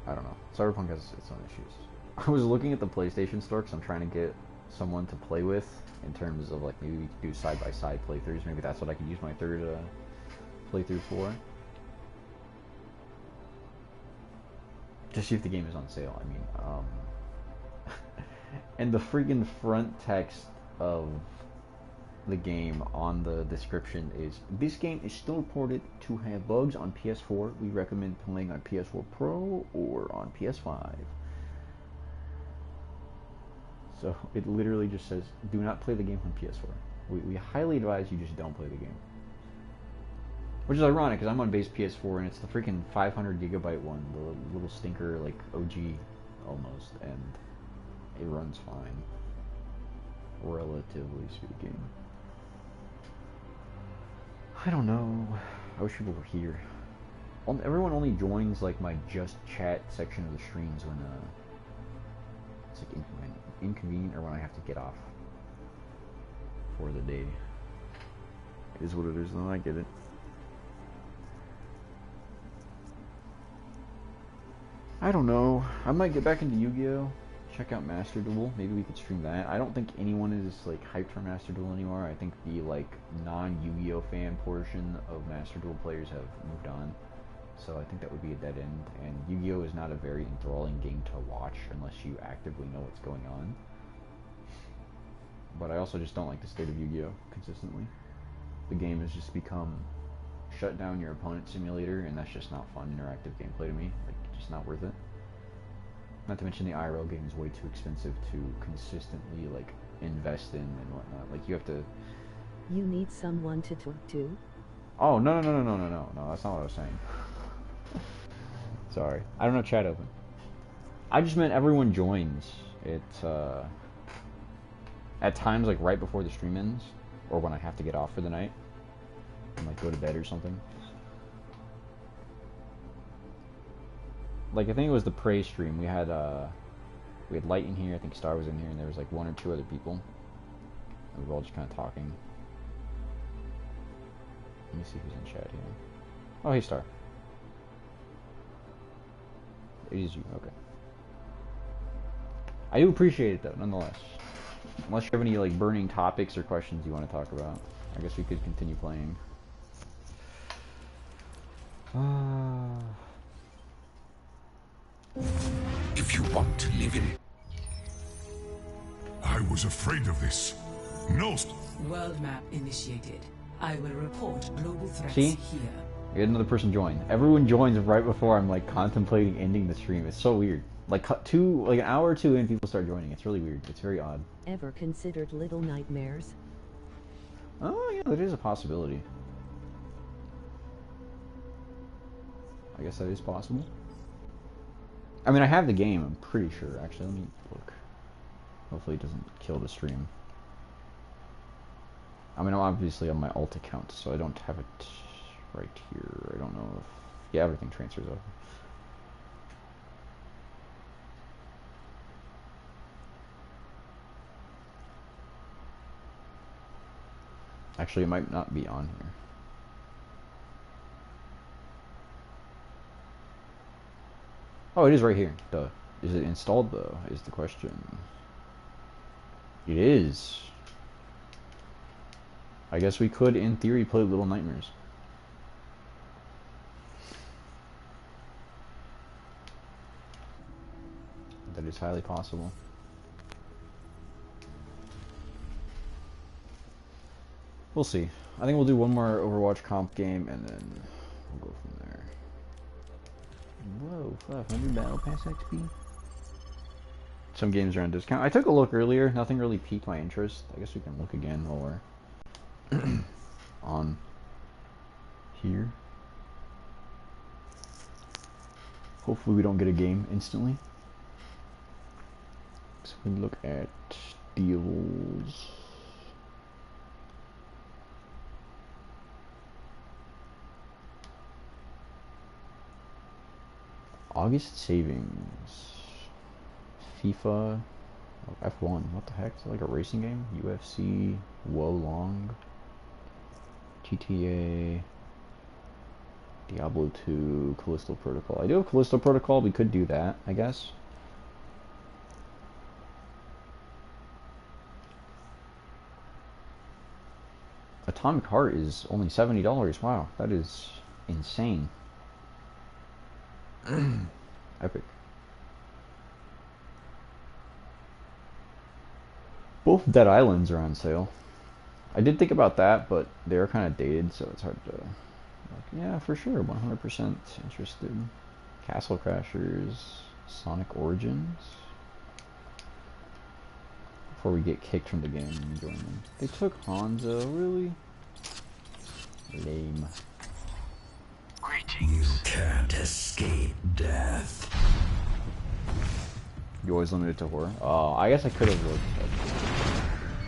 I don't know. Cyberpunk has its own issues. I was looking at the PlayStation Store because I'm trying to get someone to play with in terms of like maybe we could do side-by-side playthroughs. Maybe that's what I could use my third playthrough for. Just see if the game is on sale. I mean, and the freaking front text of the game on the description is, "This game is still reported to have bugs on PS4. We recommend playing on PS4 Pro or on PS5. So it literally just says, "Do not play the game on PS4. We highly advise you just don't play the game." Which is ironic because I'm on base PS4 and it's the freaking 500 gigabyte one, the little stinker, like OG almost, and it runs fine, relatively speaking. I don't know. I wish people were here. Everyone only joins like my just chat section of the streams when it's like inconvenient or when I have to get off for the day. It is what it is, though. I get it. I don't know. I might get back into Yu-Gi-Oh! Check out Master Duel. Maybe we could stream that. I don't think anyone is like hyped for Master Duel anymore. I think the like non-Yu-Gi-Oh! Fan portion of Master Duel players have moved on. So I think that would be a dead end. And Yu-Gi-Oh! Is not a very enthralling game to watch unless you actively know what's going on. But I also just don't like the state of Yu-Gi-Oh! Consistently. The game has just become shut down your opponent simulator, and that's just not fun interactive gameplay to me. Like, just not worth it. Not to mention the IRL game is way too expensive to consistently like invest in and whatnot. Like you have to. You need someone to talk to? Oh no, that's not what I was saying. Sorry, I don't know chat open. I just meant everyone joins. It's at times like right before the stream ends, or when I have to get off for the night and like go to bed or something. Like I think it was the Prey stream. We had Light in here. I think Star was in here, and there was like one or two other people. And we were all just kind of talking. Let me see who's in chat here. Oh, hey Star. It is you. Okay. I do appreciate it though, nonetheless. Unless you have any like burning topics or questions you want to talk about, I guess we could continue playing. If you want to live in... I was afraid of this. No. World map initiated. I will report global threats See? here. We had another person join. Everyone joins right before I'm like contemplating ending the stream. It's so weird. Like an hour or two in, people start joining. It's really weird. It's very odd. Ever considered Little Nightmares? Oh yeah, that is a possibility. I guess that is possible. I mean, I have the game, I'm pretty sure. Actually, let me look. Hopefully it doesn't kill the stream. I mean, I'm obviously on my alt account, so I don't have it right here. I don't know if... Yeah, everything transfers over. Actually, it might not be on here. Oh, it is right here. Duh. Is it installed, though, is the question. It is. I guess we could, in theory, play Little Nightmares. That is highly possible. We'll see. I think we'll do one more Overwatch comp game and then we'll go from there. Whoa, 500 Battle Pass XP? Some games are on discount. I took a look earlier. Nothing really piqued my interest. I guess we can look again while we're on here. Hopefully we don't get a game instantly. So we look at deals. August savings. FIFA. Oh, F1. What the heck? Is it like a racing game? UFC. Wo Long. GTA. Diablo 2. Callisto Protocol. I do have Callisto Protocol. We could do that, I guess. Atomic Heart is only $70. Wow, that is insane. Epic. Both Dead Islands are on sale. I did think about that, but they're kind of dated, so it's hard to... Like, yeah, for sure, 100% interested. Castle Crashers, Sonic Origins. Before we get kicked from the game and join them. They took Hanzo, really? Lame. You can't escape death. You always limited to horror? I guess I could have looked at...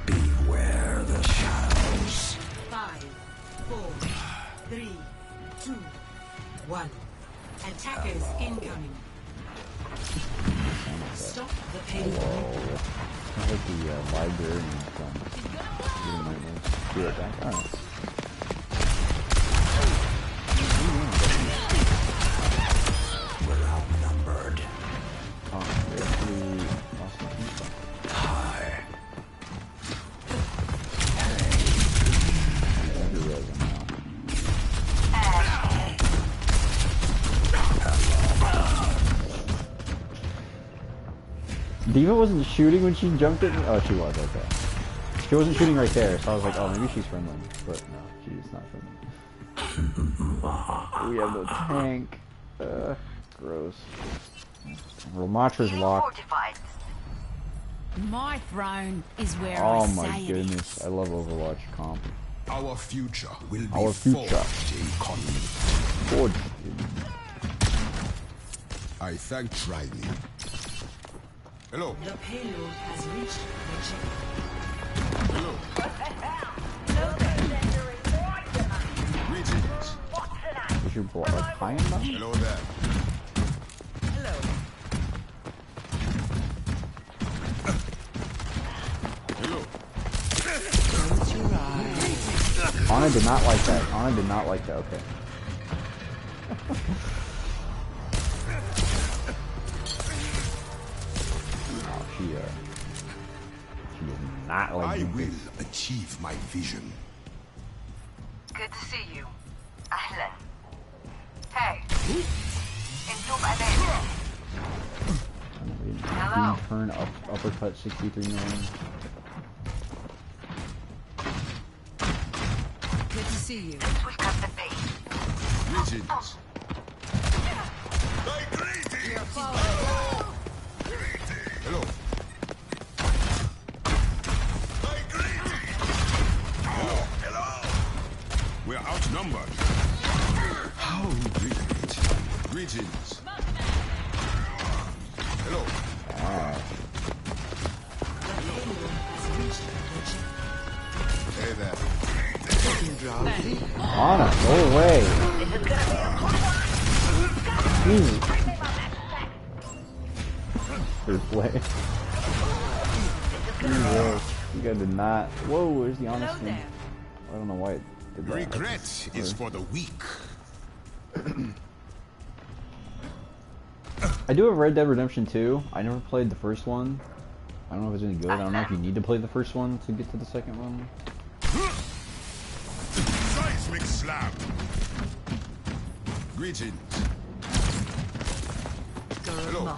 Beware the shadows. 5, 4, 3, 2, 1. Attackers incoming. Stop the payload. I like the librarian from Little Nightmares. Be right back. Alright. We're outnumbered. Oh, we actually lost my keys. Hi. Diva wasn't shooting when she jumped at me? Oh, she was, okay. She wasn't shooting right there, so I was like, oh, maybe she's friendly. But no, she's not friendly. We have no tank. Gross. Ramatra's locked. My throne is where I Oh say my it goodness, is. I love Overwatch comp. Our future will be Our future. forged in conflict. Forged. I thank Riley. Hello. The payload has reached the chip. Hello. Greetings. Is your blood high enough? Hello there. Hello. Hello. Close your eyes. Anna did not like that. Anna did not like that, okay. She did not like I doing will this. achieve my vision. Good to see you. Ahlan. Hey. Into my bed. Hello. Beam turn up, uppercut 63 million. Good to see you. This will cut the pain. Greetings. My greetings. Hello. My greetings. Hello. We're outnumbered. How brilliant. Greetings. Hello. Hey there. Anna, go away. Jesus. Fair play. Jesus. You guys did not. Whoa, where's the honest one? I don't know why it did that. Regret is for the weak. I do have Red Dead Redemption 2. I never played the first one. I don't know if it's any good. I don't know if you need to play the first one to get to the second one. Seismic slam. Greetings. Hello.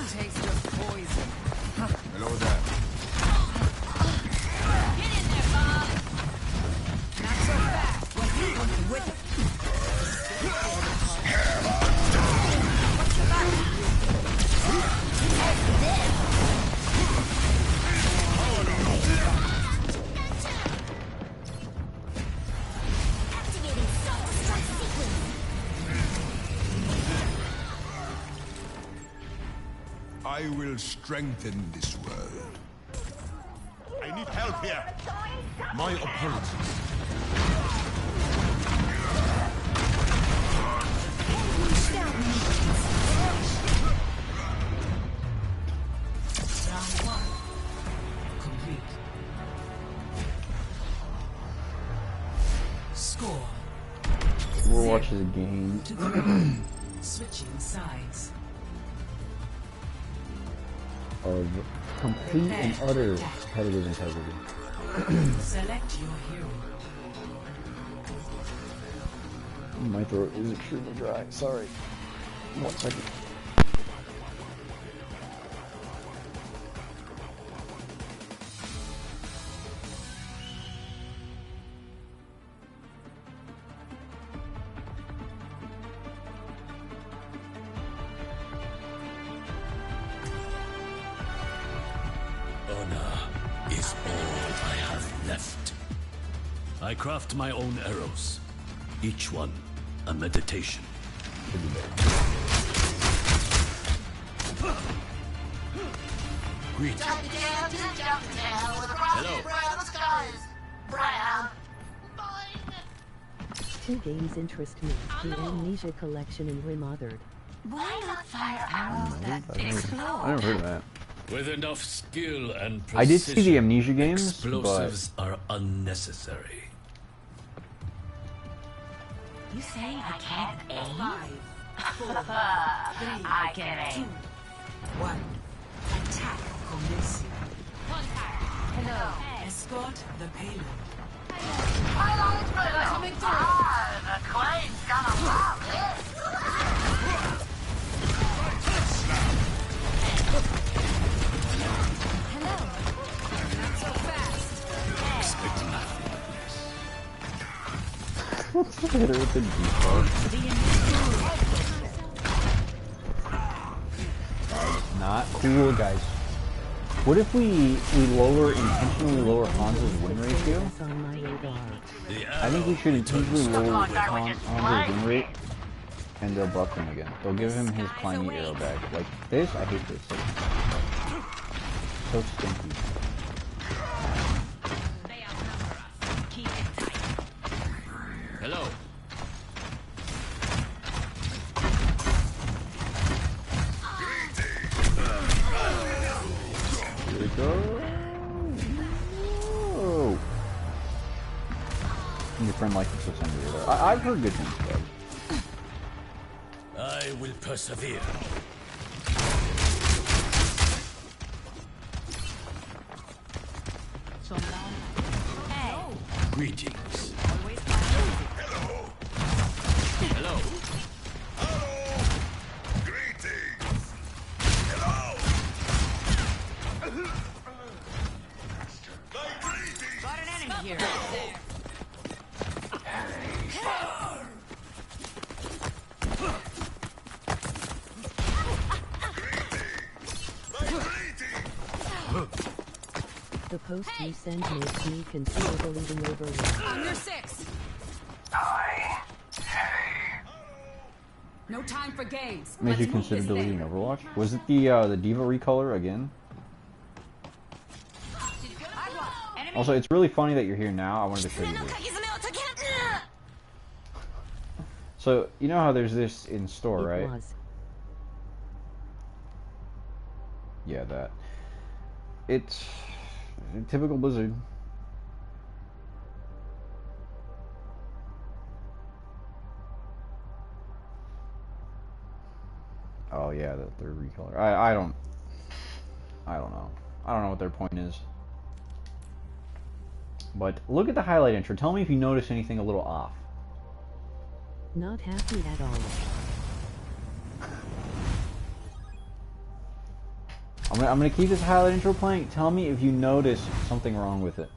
taste of poison. Hello there. Get in there, Bob. Not so fast. What you want with it? What's the matter? Activating soul strike sequence. I will strengthen this world. I need help here. My apologies. Round one. Complete. Score Overwatch is a game. to 3. Switching sides. Of complete and utter competitive integrity. Select your hero. My throat is extremely dry. Sorry. 1 second. Honor is all I have left. I craft my own arrows, each one a meditation. Greet. Hello. Two games interest me, the Amnesia Collection and Remothered. Why not fire arrows that explode? I never heard of that. With enough skill and precision, I did see the Amnesia games, explosives are unnecessary. You say I can't aim? 5, 4, 3, I can aim. 2, 1. Attack commence. Hello. Escort the payload. The Queen's gonna love this. Hello. Not so fast. Expect nothing Hit her with the default. Not cool, guys. What if we intentionally lower Hans's win ratio? That's on my radar. I think we should intentionally lower Hans's win rate, and they'll buff him again. They'll give him his climbing arrow back. Like this, I hate this. So stinky. Hello. Here we go. Whoa. Your friend likes to send you there. I've heard good things about it. I will persevere. Greetings. Hello. Greetings. Hello. My greetings. Got an enemy here. The post you send makes me consider deleting Overwatch. On your 6. No time for games. Made Let's you move consider this deleting thing. Overwatch? Was it the Diva recolor again? Also, it's really funny that you're here now. I wanted to show you this. So, you know how there's this in store, right? It was. Yeah, that. It's typical Blizzard. Oh yeah, the third recolor. I don't know. I don't know what their point is. But look at the highlight intro. Tell me if you notice anything a little off. Not happy at all. I'm gonna keep this highlight intro playing. Tell me if you notice something wrong with it.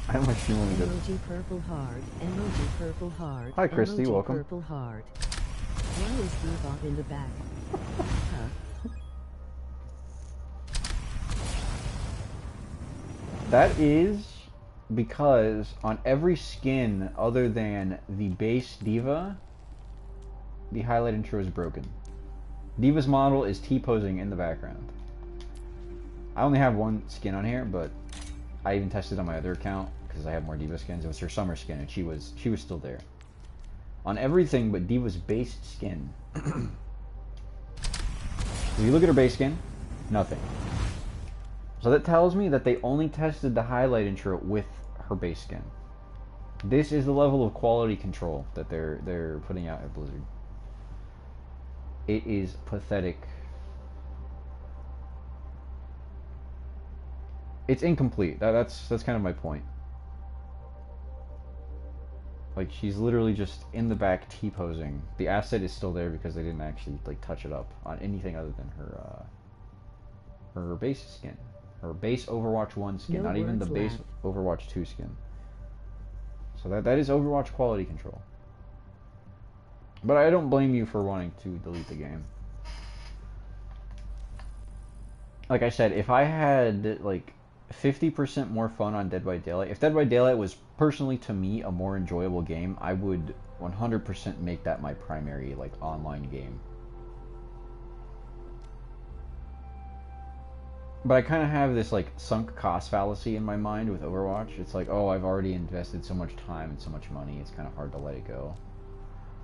I must be really good. Emoji purple heart. Emoji purple heart. Hi, Christy. Emoji Welcome. Purple heart. Why is Bebop in the back? Huh? That is because on every skin other than the base Diva, the highlight intro is broken. Diva's model is T-posing in the background. I only have one skin on here, but I even tested on my other account because I have more Diva skins. It was her summer skin, and she was still there. On everything but Diva's base skin. If you look at her base skin, nothing. So that tells me that they only tested the highlight intro with her base skin. This is the level of quality control that they're putting out at Blizzard. It is pathetic. It's incomplete. That's kind of my point. Like, she's literally just in the back T-posing. The asset is still there because they didn't actually like touch it up on anything other than her base skin. Her base Overwatch 1 skin, not even the base Overwatch 2 skin. So that is Overwatch quality control. But I don't blame you for wanting to delete the game. Like I said, if I had like 50% more fun on Dead by Daylight, if Dead by Daylight was personally to me a more enjoyable game, I would 100% make that my primary like online game. But I kind of have this like sunk cost fallacy in my mind with Overwatch. It's like, oh, I've already invested so much time and so much money, it's kind of hard to let it go.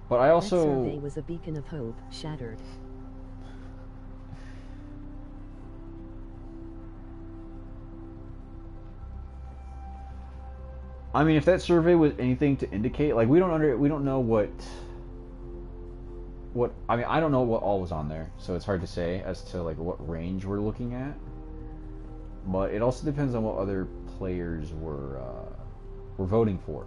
But I also... That survey was a beacon of hope, shattered. I mean, if that survey was anything to indicate, like, we don't know what I mean, I don't know what all was on there, so it's hard to say as to like what range we're looking at. But it also depends on what other players were voting for,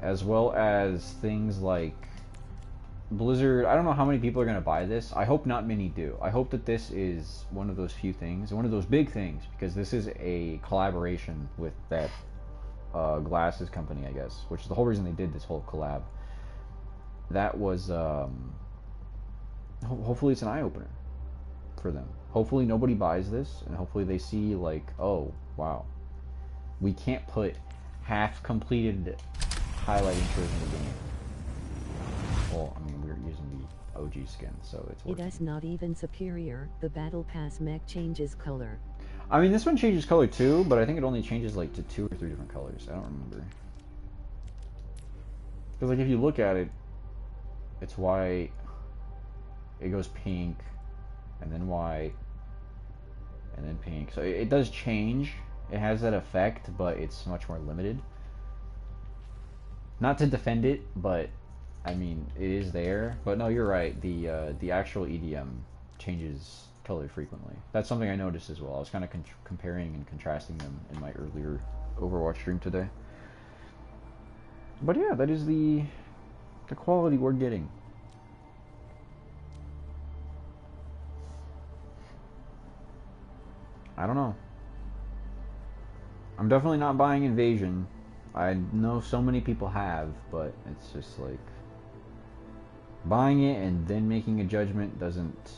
as well as things like Blizzard. I don't know how many people are going to buy this. I hope not many do. I hope that this is one of those few things, one of those big things, because this is a collaboration with that glasses company, I guess, which is the whole reason they did this whole collab. That was hopefully it's an eye-opener for them. Hopefully nobody buys this, and hopefully they see like, oh wow, we can't put half-completed highlight intros in the game. Well, I mean, we're using the OG skin, so it's working. It is not even superior. The Battle Pass mech changes color. I mean, this one changes color too, but I think it only changes like to 2 or 3 different colors. I don't remember. Because like if you look at it, it's white, it goes pink, and then white, and then pink. So it does change. It has that effect, but it's much more limited. Not to defend it, but I mean, it is there. But no, you're right. The actual EDM changes color frequently. That's something I noticed as well. I was kind of comparing and contrasting them in my earlier Overwatch stream today. But yeah, that is the quality we're getting. I don't know. I'm definitely not buying Invasion. I know so many people have, but it's just like buying it and then making a judgment doesn't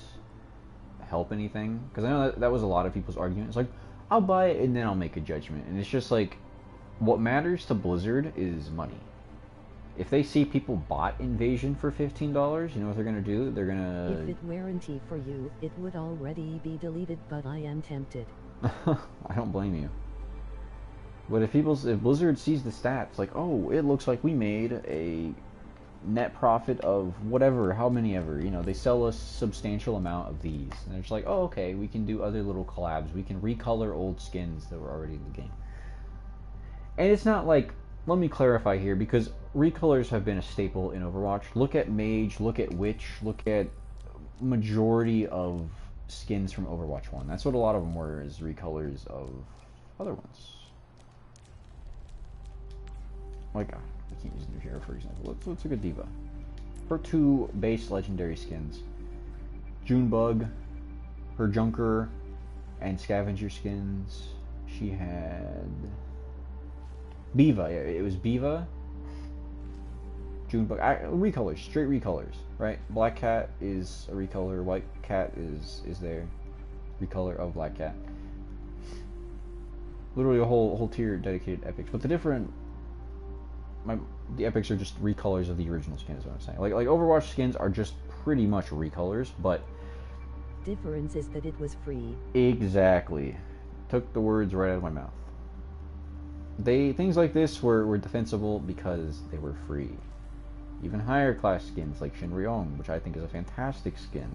help anything. Because I know that was a lot of people's argument. It's like, I'll buy it and then I'll make a judgment. And it's just like, what matters to Blizzard is money. If they see people bought Invasion for $15, you know what they're going to do? They're going to... If it weren't for you, it would already be deleted, but I am tempted. I don't blame you. But if Blizzard sees the stats, like, oh, it looks like we made a net profit of whatever, how many ever, you know, they sell a substantial amount of these. And they're just like, oh, okay, we can do other little collabs. We can recolor old skins that were already in the game. And it's not like, let me clarify here, because recolors have been a staple in Overwatch. Look at Mage, look at Witch, look at majority of skins from Overwatch 1. That's what a lot of them were, is recolors of other ones. Like, I can't use New Hero, for example. Let's look at Diva. Her 2 base legendary skins. Junebug, her Junker, and Scavenger skins. She had... Biva, yeah, it was Biva. Junebug, recolors, straight recolors, right? Black Cat is a recolor, White Cat is there. Recolor of Black Cat. Literally a whole tier dedicated epics. But the epics are just recolors of the original skin, is what I'm saying. Like Overwatch skins are just pretty much recolors, but difference is that it was free. Exactly. Took the words right out of my mouth. Things like this were defensible because they were free. Even higher class skins like Shinryong, which I think is a fantastic skin.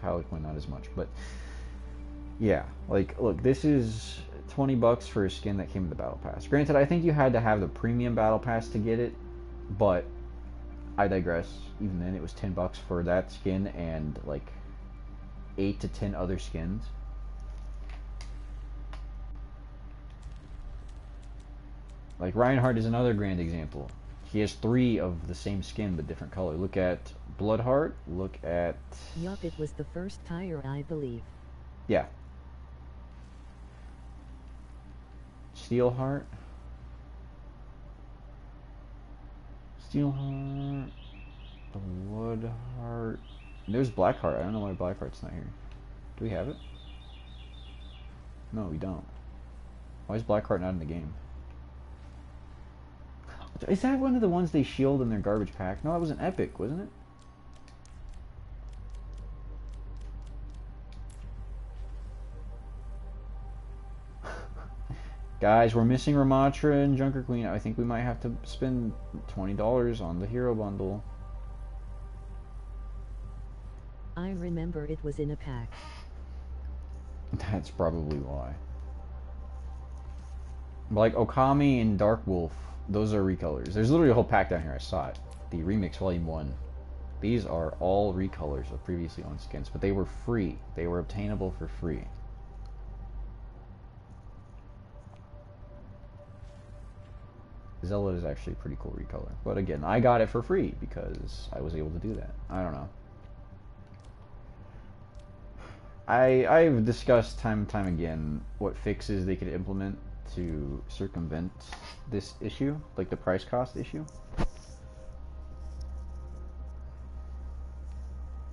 Palicoin not as much, but yeah, like, look, this is $20 for a skin that came with the battle pass. Granted, I think you had to have the premium battle pass to get it, but I digress. Even then, it was $10 for that skin and like 8 to 10 other skins. Like Reinhardt is another grand example. He has 3 of the same skin but different color. Look at Bloodheart. Look at... Yup, it was the first tire, I believe. Yeah. Steelheart. Steelheart. Bloodheart. There's Blackheart. I don't know why Blackheart's not here. Do we have it? No, we don't. Why is Blackheart not in the game? Is that one of the ones they shield in their garbage pack? No, that was an epic, wasn't it? Guys, we're missing Ramatra and Junker Queen. I think we might have to spend $20 on the hero bundle. I remember it was in a pack. That's probably why. Like Okami and Dark Wolf, those are recolors. There's literally a whole pack down here. I saw it. The Remix Volume 1. These are all recolors of previously owned skins, but they were free. They were obtainable for free. Zealot is actually a pretty cool recolor. But again, I got it for free because I was able to do that. I don't know. I've discussed time and time again what fixes they could implement to circumvent this issue, like the price cost issue.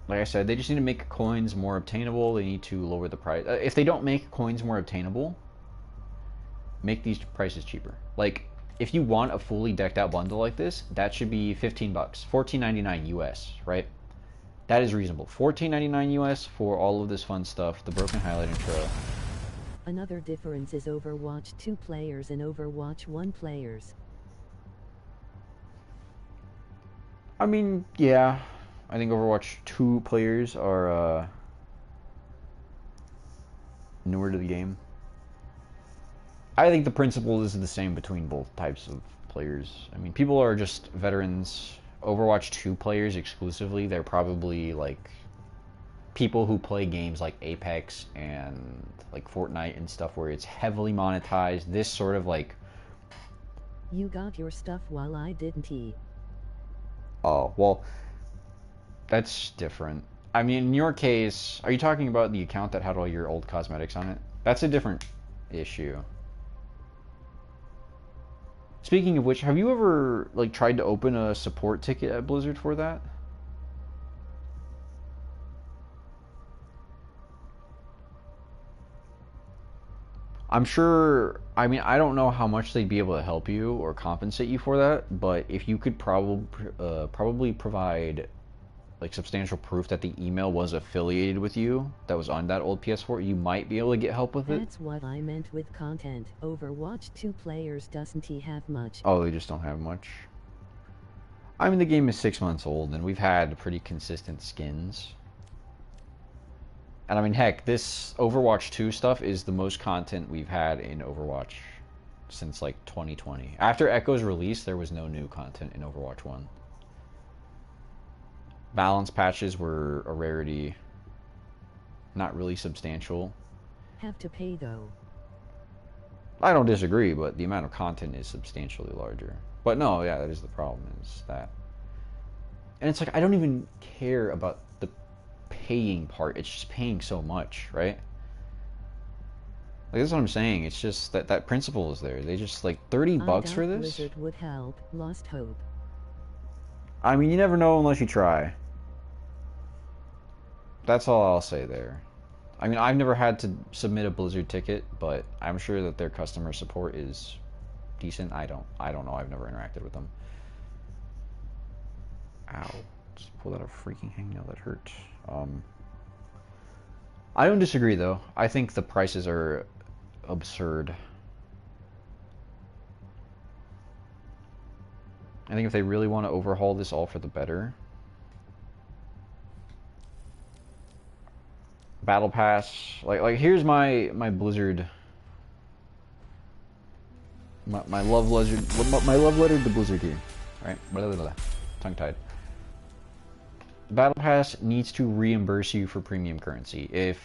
Like I said, they just need to make coins more obtainable. They need to lower the price. If they don't make coins more obtainable, make these prices cheaper. Like, if you want a fully decked out bundle like this, that should be $15, $14.99 US, right? That is reasonable. $14.99 US for all of this fun stuff, the broken highlight intro. Another difference is Overwatch 2 players and Overwatch 1 players. I mean, yeah. I think Overwatch 2 players are newer to the game. I think the principle is the same between both types of players. I mean, people are just veterans. Overwatch 2 players exclusively, they're probably like people who play games like Apex and like Fortnite and stuff where it's heavily monetized. This sort of like... You got your stuff while I didn't. Oh, well, that's different. I mean, in your case, are you talking about the account that had all your old cosmetics on it? That's a different issue. Speaking of which, have you ever like tried to open a support ticket at Blizzard for that? I'm sure, I mean, I don't know how much they'd be able to help you or compensate you for that, but if you could probably provide like substantial proof that the email was affiliated with you, that was on that old PS4, you might be able to get help with it. That's what I meant with content. Overwatch 2 players doesn't have much. Oh, they just don't have much. I mean, the game is 6 months old, and we've had pretty consistent skins. And I mean, heck, this Overwatch 2 stuff is the most content we've had in Overwatch since like 2020. After Echo's release, there was no new content in Overwatch 1. Balance patches were a rarity. not really substantial. Have to pay though. I don't disagree, but the amount of content is substantially larger. But no, yeah, that is the problem, is that. And it's like, I don't even care about the paying part. It's just paying so much, right? Like, that's what I'm saying. It's just that that principle is there. They just, like, 30 bucks for this? Blizzard would help. Lost hope. I mean, you never know unless you try. That's all I'll say there. I mean, I've never had to submit a Blizzard ticket, but I'm sure that their customer support is decent. I don't know. I've never interacted with them. Ow. Just pulled out a freaking hangnail. That hurt. I don't disagree, though. I think the prices are absurd. I think if they really want to overhaul this all for the better, Battle Pass, like here's my Blizzard, my love letter to Blizzard here, right? Tongue tied. Battle Pass needs to reimburse you for premium currency. If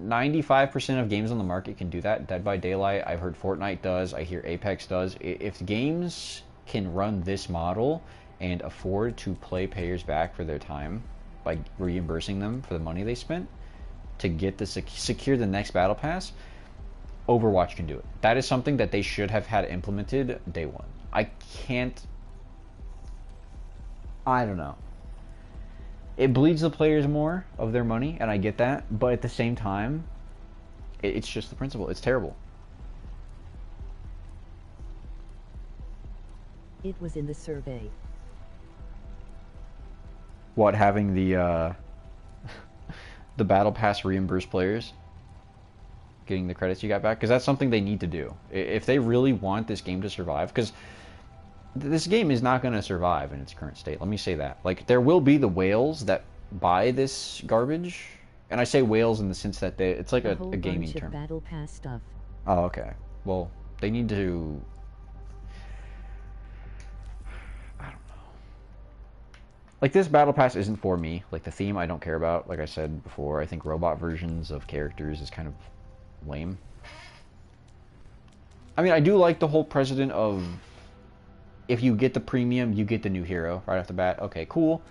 95% of games on the market can do that, Dead by Daylight, I've heard Fortnite does, I hear Apex does. If games can run this model and afford to play players back for their time by reimbursing them for the money they spent to get the secure the next Battle Pass, Overwatch can do it. That is something that they should have had implemented day one. I don't know. It bleeds the players more of their money, and I get that, but at the same time, it's just the principle. It's terrible. It was in the survey. What, having the the Battle Pass reimbursed players getting the credits you got back? Because that's something they need to do. If they really want this game to survive, because this game is not going to survive in its current state. Let me say that. Like, there will be the whales that buy this garbage, and I say whales in the sense that it's like a gaming term. Battle Pass stuff. Oh, okay. Well, they need to. I don't know. Like, this Battle Pass isn't for me. Like, the theme I don't care about. Like I said before, I think robot versions of characters is kind of lame. I mean, I do like the whole precedent of, if you get the premium, you get the new hero right off the bat. Okay, cool.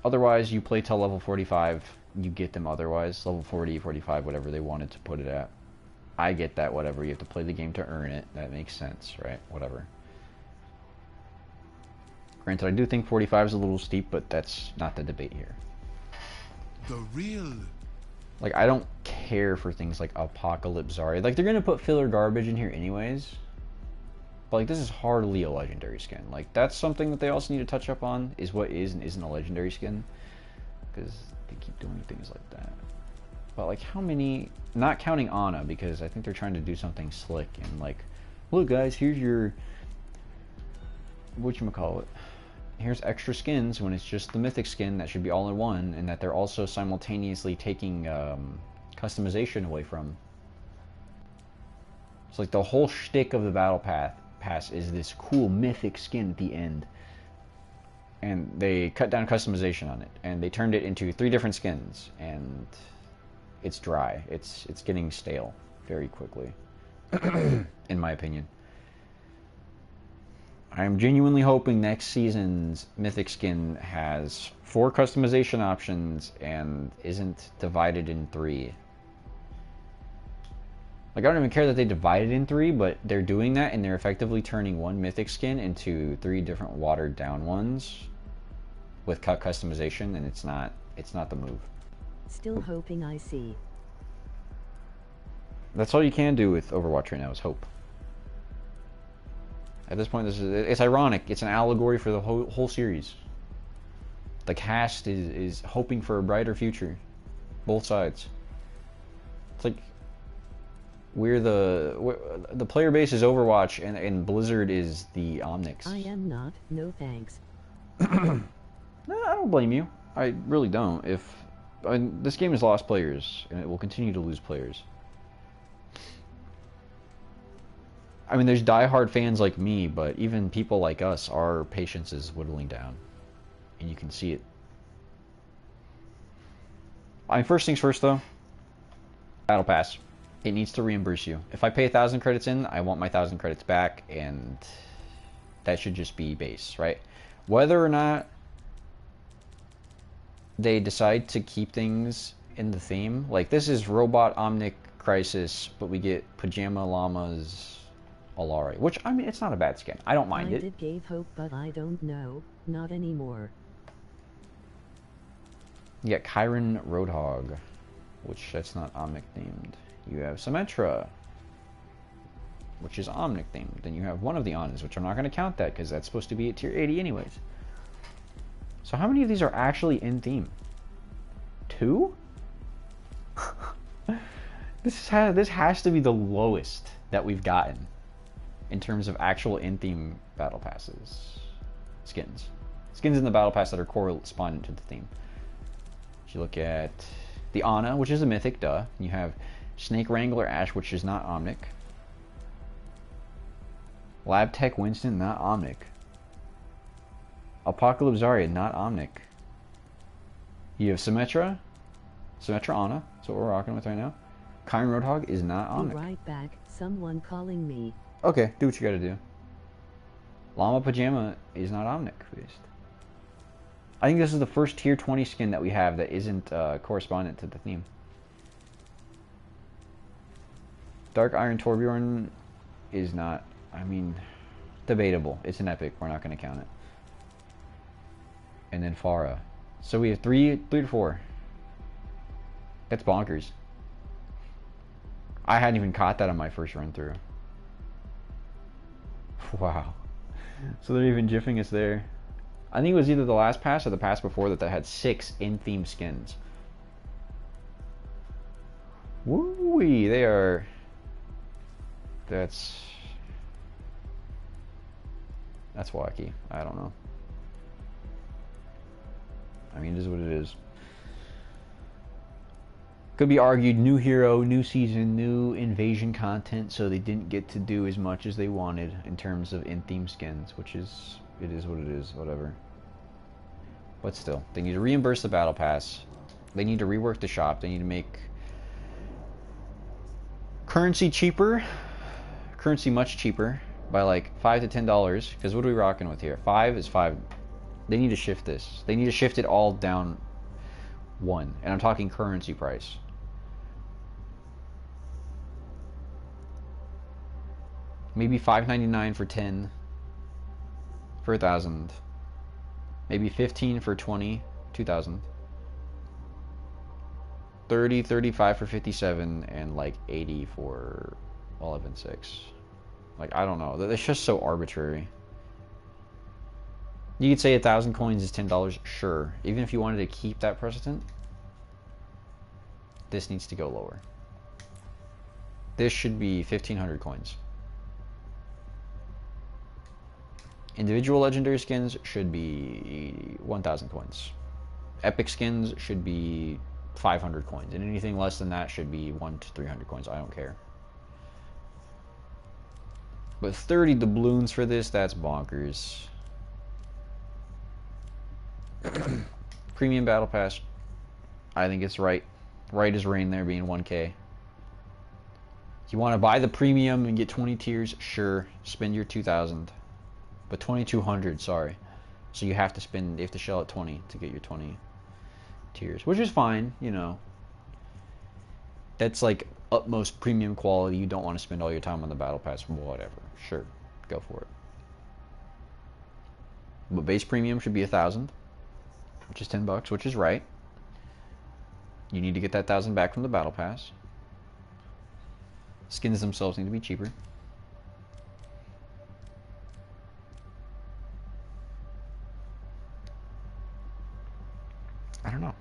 Otherwise, you play till level 45, you get them otherwise. Level 40, 45, whatever they wanted to put it at. I get that, whatever. You have to play the game to earn it. That makes sense, right? Whatever. Granted, I do think 45 is a little steep, but that's not the debate here. The real... Like, I don't care for things like Apocalypse Zarya. Like, they're going to put filler garbage in here anyways. But, like, this is hardly a legendary skin. Like, that's something that they also need to touch up on, is what is and isn't a legendary skin. Because they keep doing things like that. But, like, how many... Not counting Ana, because I think they're trying to do something slick. And, like, look, guys, here's your... Whatchamacallit? Here's extra skins when it's just the mythic skin that should be all in one. And that they're also simultaneously taking customization away from. It's like the whole shtick of the Battle Pass is this cool mythic skin at the end, and they cut down customization on it, and they turned it into 3 different skins, and it's dry. It's getting stale very quickly, in my opinion. I am genuinely hoping next season's mythic skin has 4 customization options and isn't divided in 3. Like, I don't even care that they divided in 3, but they're doing that, and they're effectively turning one mythic skin into 3 different watered down ones with cut customization, and it's not the move. Still hoping I see. That's all you can do with Overwatch right now, is hope. At this point, it's ironic. It's an allegory for the whole series. The cast is hoping for a brighter future. Both sides. It's like, the player base is Overwatch, and Blizzard is the Omnics. I am not. No thanks. No, I don't blame you. I really don't. This game has lost players, and it will continue to lose players. I mean, there's diehard fans like me, but even people like us, our patience is whittling down. And you can see it. First things first though. Battle Pass. It needs to reimburse you. If I pay 1,000 credits in, I want my 1,000 credits back, and that should just be base, right? Whether or not they decide to keep things in the theme, like this is Robot Omnic Crisis, but we get Pajama Llamas Alari, which, I mean, it's not a bad skin. I don't mind it. I did gave hope, but I don't know. Not anymore. You got Chiron Roadhog, which that's not Omnic themed. You have Symmetra, which is Omnic themed. Then you have one of the Ons, which I'm not going to count that because that's supposed to be at tier 80 anyways. So how many of these are actually in theme? 2? This has to be the lowest that we've gotten in terms of actual in-theme battle passes. Skins in the battle pass that are correspondent to the theme. You look at the Ana, which is a mythic, duh. You have Snake Wrangler Ash, which is not Omnic. Lab Tech Winston, not Omnic. Apocalypse Zarya, not Omnic. You have Symmetra Ana, that's what we're rocking with right now. Chiron Roadhog is not Omnic. Be right back, someone calling me. Okay, do what you gotta do. Llama Pajama is not Omnic based. I think this is the first tier 20 skin that we have that isn't correspondent to the theme. Dark Iron Torbjorn is not, I mean, debatable. It's an epic. We're not going to count it. And then Farah. So we have 3 to 4. That's bonkers. I hadn't even caught that on my first run through. Wow. So they're even jiffing us there. I think it was either the last pass or the pass before that had 6 in-theme skins. Woo-wee, they are... That's wacky. I don't know. I mean, it is what it is. Could be argued new hero, new season, new invasion content, so they didn't get to do as much as they wanted in terms of in-theme skins, which is... It is what it is, whatever. But still, they need to reimburse the battle pass. They need to rework the shop. They need to make currency cheaper. Currency much cheaper by like $5 to $10. Because what are we rocking with here? 5 is 5. They need to shift this. They need to shift it all down 1. And I'm talking currency price. Maybe $5.99 for 10. For 1,000, maybe 15 for 20, 2,000, 30, 35 for 57, and like 80 for 11.6. Like, I don't know. It's just so arbitrary. You could say 1,000 coins is $10, sure. Even if you wanted to keep that precedent, this needs to go lower. This should be 1,500 coins. Individual legendary skins should be 1,000 coins. Epic skins should be 500 coins. And anything less than that should be 100 to 300 coins. I don't care. But 30 doubloons for this, that's bonkers. Premium Battle Pass, I think it's right. Right as rain there being 1K. If you want to buy the premium and get 20 tiers, sure. Spend your 2,000. But 2,200, sorry. So you have to shell at 20 to get your 20 tiers, which is fine, you know. That's like utmost premium quality. You don't want to spend all your time on the battle pass, whatever. Sure, go for it. But base premium should be 1,000, which is $10, which is right. You need to get that 1,000 back from the battle pass. Skins themselves need to be cheaper. I don't know.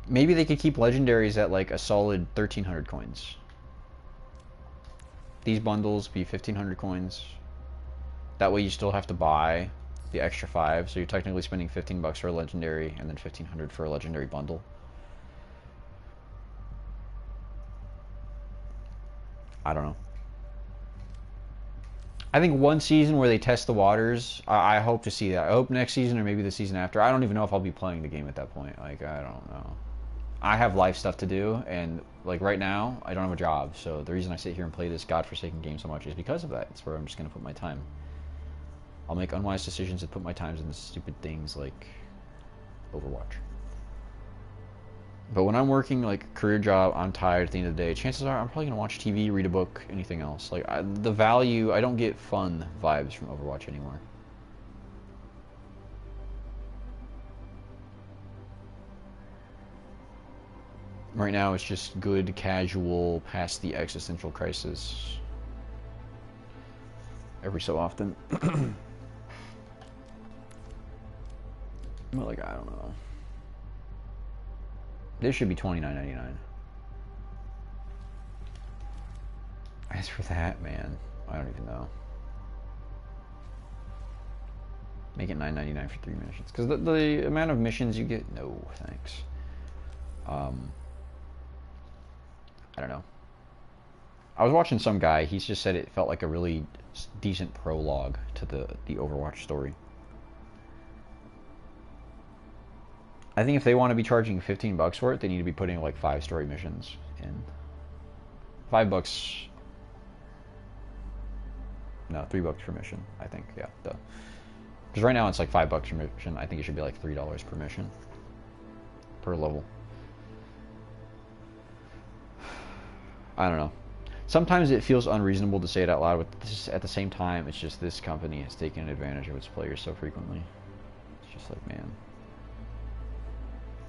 Maybe they could keep legendaries at like a solid 1,300 coins. These bundles be 1,500 coins. That way you still have to buy the extra 5, so you're technically spending $15 for a legendary and then 1,500 for a legendary bundle. I don't know. I think one season where they test the waters, I hope to see that. I hope next season or maybe the season after. I don't even know if I'll be playing the game at that point. Like, I don't know. I have life stuff to do, and like right now, I don't have a job. So the reason I sit here and play this godforsaken game so much is because of that. It's where I'm just gonna put my time. I'll make unwise decisions and put my times into stupid things like Overwatch. But when I'm working like a career job, I'm tired at the end of the day. Chances are I'm probably gonna watch TV, read a book, anything else. Like the value, I don't get fun vibes from Overwatch anymore. Right now, it's just good, casual, past the existential crisis. Every so often. But like, I don't know. This should be $29.99. As for that, man, I don't even know. Make it $9.99 for 3 missions. Because the amount of missions you get, no, thanks. I don't know. I was watching some guy, he's just said it felt like a really decent prologue to the Overwatch story. I think if they want to be charging $15 for it, they need to be putting like 5 story missions in. $5. No, $3 per mission, I think, yeah. Because right now it's like $5 per mission. I think it should be like $3 per mission. Per level. I don't know. Sometimes it feels unreasonable to say it out loud, but this, at the same time, it's just this company has taken advantage of its players so frequently. It's just like, man.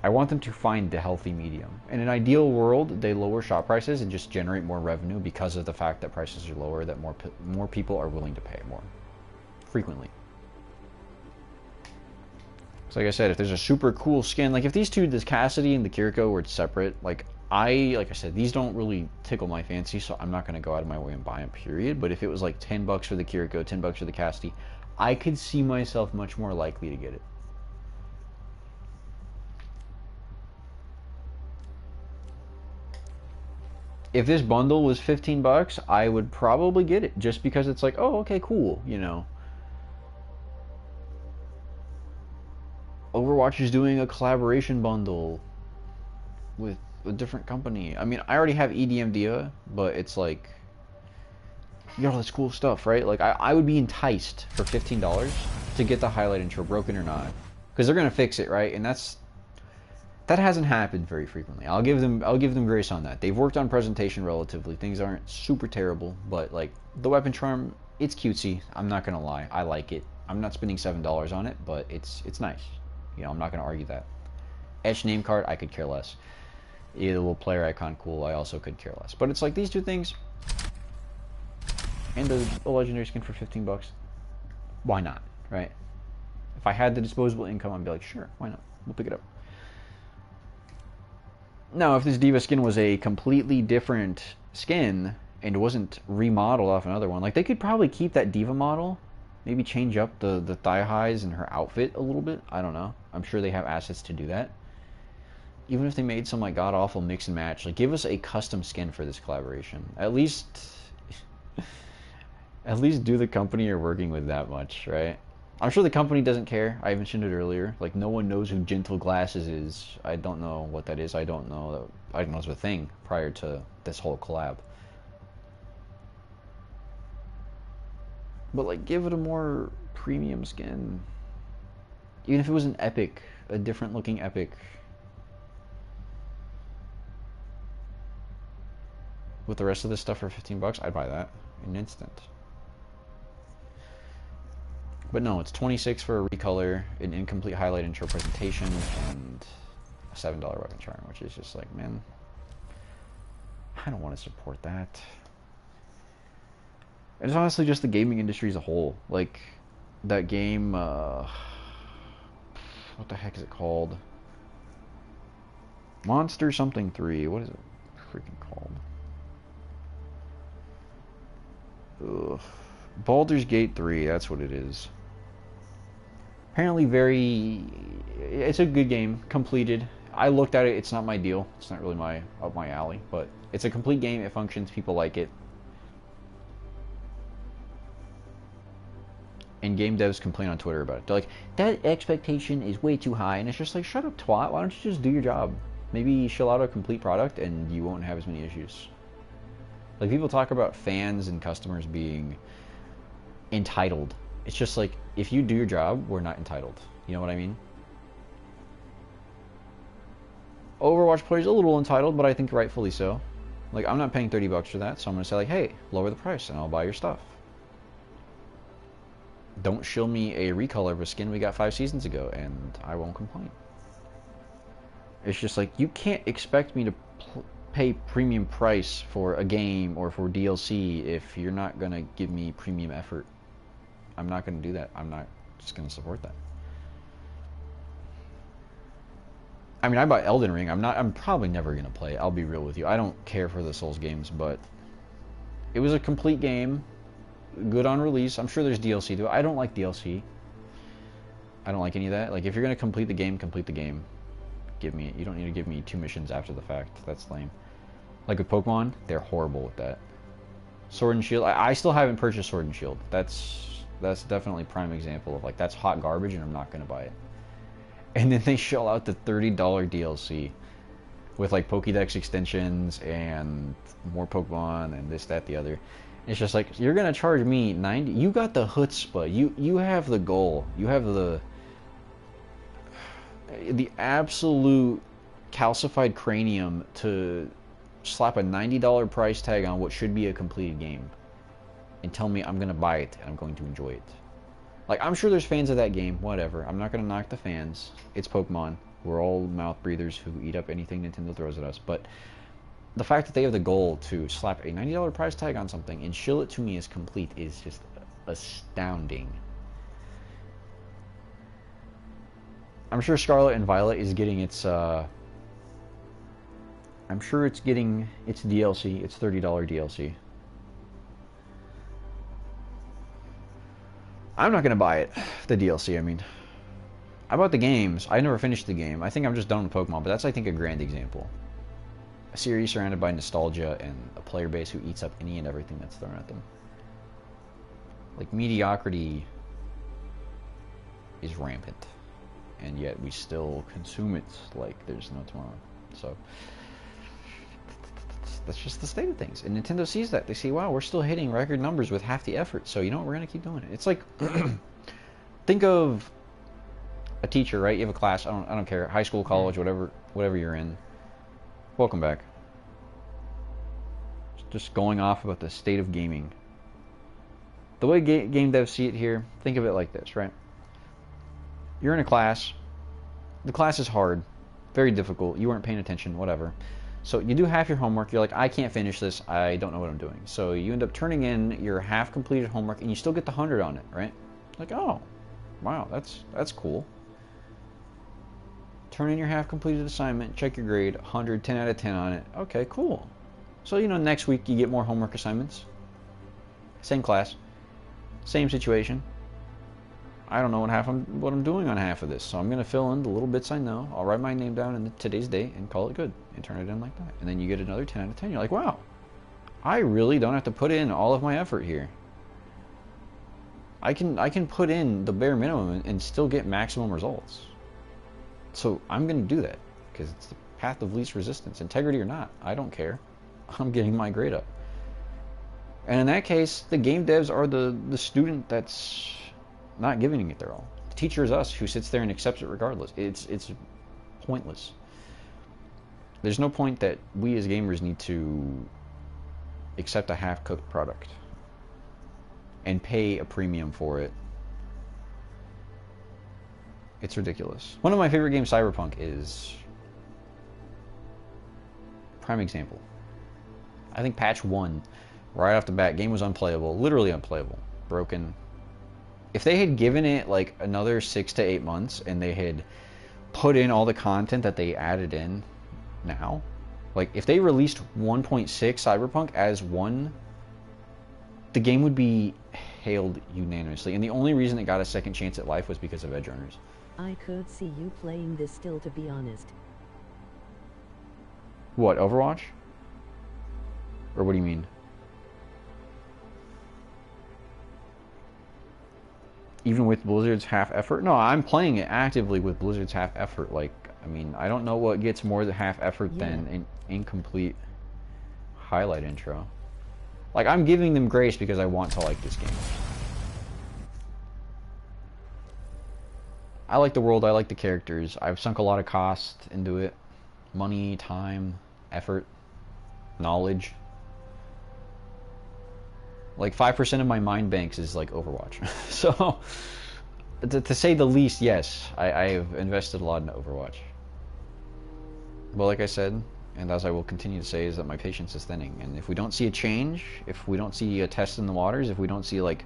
I want them to find the healthy medium. In an ideal world, they lower shop prices and just generate more revenue because of the fact that prices are lower, that more people are willing to pay more. Frequently. So like I said, if there's a super cool skin, like if these two, this Cassidy and the Kiriko were separate, like I said, these don't really tickle my fancy, so I'm not going to go out of my way and buy them, period. But if it was like $10 for the Kiriko, $10 for the Cassidy, I could see myself much more likely to get it. If this bundle was $15, I would probably get it, just because it's like, oh, okay, cool, you know. Overwatch is doing a collaboration bundle with a different company. I mean, I already have EDMDIA, but it's like, yo, that's cool stuff, right? Like, I would be enticed for $15 to get the highlight intro, broken or not, because they're gonna fix it, right? And that hasn't happened very frequently. I'll give them grace on that. They've worked on presentation relatively. Things aren't super terrible, but like the weapon charm, it's cutesy. I'm not gonna lie, I like it. I'm not spending $7 on it, but it's nice. You know, I'm not gonna argue that. Etched name card, I could care less. The little player icon, cool. I also could care less. But it's like these two things, and the legendary skin for $15. Why not, right? If I had the disposable income, I'd be like, sure, why not? We'll pick it up. Now, if this Diva skin was a completely different skin and wasn't remodeled off another one, like they could probably keep that Diva model, maybe change up the thigh highs and her outfit a little bit. I don't know. I'm sure they have assets to do that. Even if they made some like god-awful mix and match, like give us a custom skin for this collaboration. At least do the company you're working with that much, right? I'm sure the company doesn't care. I mentioned it earlier. Like, no one knows who Gentle Glasses is. I don't know what that is. I don't know it was a thing prior to this whole collab. But, like, give it a more premium skin. Even if it was an epic, a different looking epic. With the rest of this stuff for $15, I'd buy that in an instant. But no, it's $26 for a recolor, an incomplete highlight intro presentation, and a $7 weapon charm, which is just like, man, I don't want to support that. It's honestly just the gaming industry as a whole. Like, that game, what the heck is it called? Monster something 3. What is it freaking called? Ugh. Baldur's Gate 3, that's what it is. Apparently it's a good game, completed. I looked at it, it's not my deal. It's not really up my alley, but it's a complete game, it functions, people like it. And game devs complain on Twitter about it. They're like, that expectation is way too high. And it's just like, shut up, twat. Why don't you just do your job? Maybe shill out a complete product and you won't have as many issues. Like, people talk about fans and customers being entitled. It's just like, if you do your job, we're not entitled. You know what I mean? Overwatch players a little entitled, but I think rightfully so. Like, I'm not paying $30 for that, so I'm going to say, like, hey, lower the price and I'll buy your stuff. Don't shill me a recolor of a skin we got 5 seasons ago, and I won't complain. It's just like, you can't expect me to pay premium price for a game or for DLC if you're not going to give me premium effort. I'm not going to do that. I'm not just going to support that. I mean, I bought Elden Ring. I'm probably never going to play it. I'll be real with you. I don't care for the Souls games, but it was a complete game. Good on release. I'm sure there's DLC to it. I don't like DLC. I don't like any of that. Like, if you're going to complete the game, complete the game. Give me it. You don't need to give me 2 missions after the fact. That's lame. Like with Pokemon, they're horrible with that. Sword and Shield. I still haven't purchased Sword and Shield. That's definitely prime example of, like, that's hot garbage and I'm not going to buy it. And then they shell out the $30 DLC with, like, Pokédex extensions and more Pokemon and this, that, the other. It's just like, you're going to charge me $90. You got the chutzpah. You have the goal. You have the absolute calcified cranium to slap a $90 price tag on what should be a completed game and tell me I'm going to buy it and I'm going to enjoy it. Like, I'm sure there's fans of that game, whatever. I'm not going to knock the fans. It's Pokemon. We're all mouth breathers who eat up anything Nintendo throws at us. But the fact that they have the goal to slap a $90 price tag on something and shill it to me as complete is just astounding. I'm sure Scarlet and Violet is getting its, I'm sure it's getting its DLC, its $30 DLC. I'm not going to buy it, the DLC, I mean. I bought the games. I never finished the game. I think I'm just done with Pokemon, but that's, I think, a grand example. A series surrounded by nostalgia and a player base who eats up any and everything that's thrown at them. Like, mediocrity is rampant. And yet we still consume it like there's no tomorrow. So that's just the state of things. And Nintendo sees that. They see, wow, we're still hitting record numbers with half the effort. So, you know what? We're going to keep doing it. It's like, think of a teacher, right? You have a class. I don't care. High school, college, whatever you're in. Welcome back. Just going off about the state of gaming. The way game devs see it here, think of it like this, right? You're in a class. The class is hard. Very difficult. You weren't paying attention, whatever. So you do half your homework. You're like, I can't finish this. I don't know what I'm doing. So you end up turning in your half-completed homework, and you still get the 100 on it, right? Like, oh, wow, that's cool. Turn in your half-completed assignment, check your grade, 100, 10 out of 10 on it. Okay, cool. So, you know, next week you get more homework assignments. Same class. Same situation. I don't know what I'm doing on half of this, so I'm going to fill in the little bits I know. I'll write my name down in today's date and call it good and turn it in like that. And then you get another 10 out of 10. You're like, wow, I really don't have to put in all of my effort here. I can put in the bare minimum and still get maximum results. So I'm going to do that because it's the path of least resistance. Integrity or not, I don't care. I'm getting my grade up. And in that case, the game devs are the student that's not giving it their all. The teacher is us, who sits there and accepts it regardless. It's pointless. There's no point that we as gamers need to accept a half-cooked product and pay a premium for it. It's ridiculous. One of my favorite games, Cyberpunk, is prime example. I think patch 1, right off the bat, game was unplayable, literally unplayable, broken. If they had given it like another 6 to 8 months and they had put in all the content that they added in now, like if they released 1.6 Cyberpunk as 1, the game would be hailed unanimously. And the only reason it got a second chance at life was because of Edgerunners. I could see you playing this still, to be honest. What, Overwatch? Or what do you mean? Even with Blizzard's half effort? No, I'm playing it actively with Blizzard's half effort. Like, I mean, I don't know what gets more than half effort than an incomplete highlight intro. Like, I'm giving them grace because I want to like this game. I like the world, I like the characters. I've sunk a lot of cost into it. Money, time, effort, knowledge. Like 5% of my mind banks is like Overwatch. So, to say the least, yes, I have invested a lot into Overwatch. But like I said, and as I will continue to say, is that my patience is thinning. And if we don't see a change, if we don't see a test in the waters, if we don't see like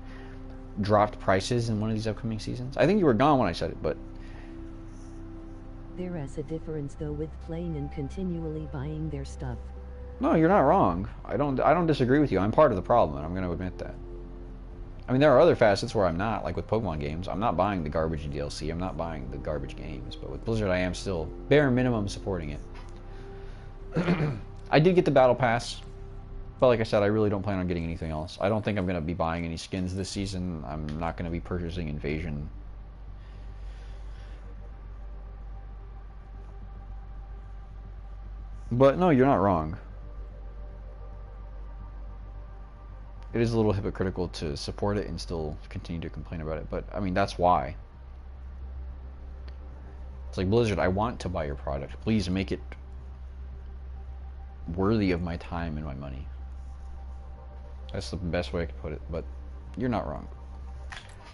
dropped prices in one of these upcoming seasons, I think you were gone when I said it, but there is a difference though with playing and continually buying their stuff. no, you're not wrong. I don't disagree with you. I'm part of the problem, and I'm going to admit that. I mean, there are other facets where I'm not, like with Pokemon games. I'm not buying the garbage DLC. I'm not buying the garbage games. But with Blizzard, I am still, bare minimum, supporting it. I did get the Battle Pass, but like I said, I really don't plan on getting anything else. I don't think I'm going to be buying any skins this season. I'm not going to be purchasing Invasion. But no, you're not wrong. It is a little hypocritical to support it and still continue to complain about it, but I mean, that's why. It's like, Blizzard, I want to buy your product. Please make it worthy of my time and my money. That's the best way I could put it, but you're not wrong.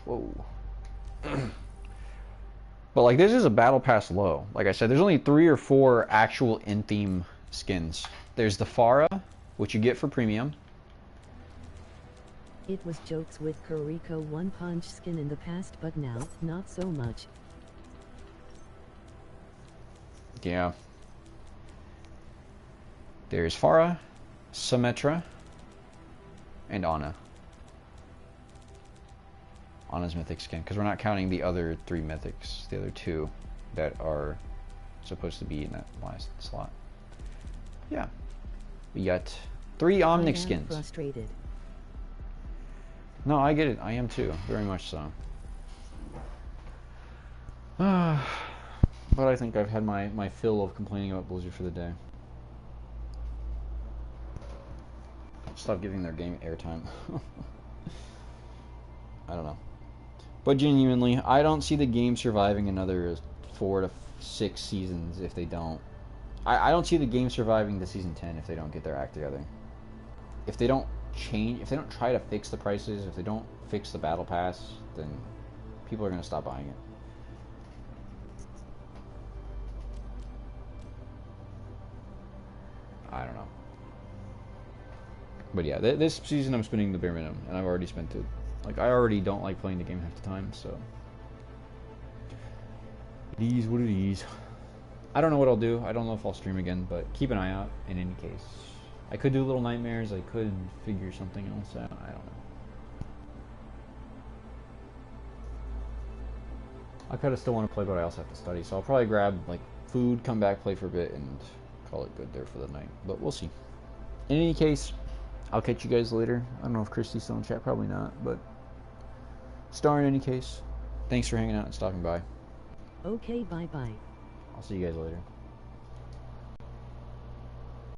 Whoa. But like, this is a Battle Pass low. Like I said, there's only 3 or 4 actual in-theme skins. There's the Pharah, which you get for premium. It was jokes with Kuriko One Punch skin in the past, but now, not so much. Yeah. There's Pharah, Symmetra, and Ana. Ana's mythic skin, because we're not counting the other 3 mythics, the other 2 that are supposed to be in that last slot. Yeah. We got 3 Omnic skins. Frustrated. No, I get it. I am too. Very much so. But I think I've had my fill of complaining about Blizzard for the day. Stop giving their game airtime. I don't know. But genuinely, I don't see the game surviving another 4 to 6 seasons if they don't. I don't see the game surviving to season 10 if they don't get their act together. If they don't change, if they don't try to fix the prices, if they don't fix the battle pass, then people are going to stop buying it. I don't know. But yeah, this season I'm spending the bare minimum, and I've already spent it. Like, I already don't like playing the game half the time, so it is what it is. I don't know what I'll do. I don't know if I'll stream again, but keep an eye out in any case. I could do Little Nightmares. I could figure something else out. I don't know. I kind of still want to play, but I also have to study. So I'll probably grab like food, come back, play for a bit, and call it good there for the night. But we'll see. In any case, I'll catch you guys later. I don't know if Christy's still in chat. Probably not. But Star, in any case, thanks for hanging out and stopping by. Okay, bye-bye. I'll see you guys later.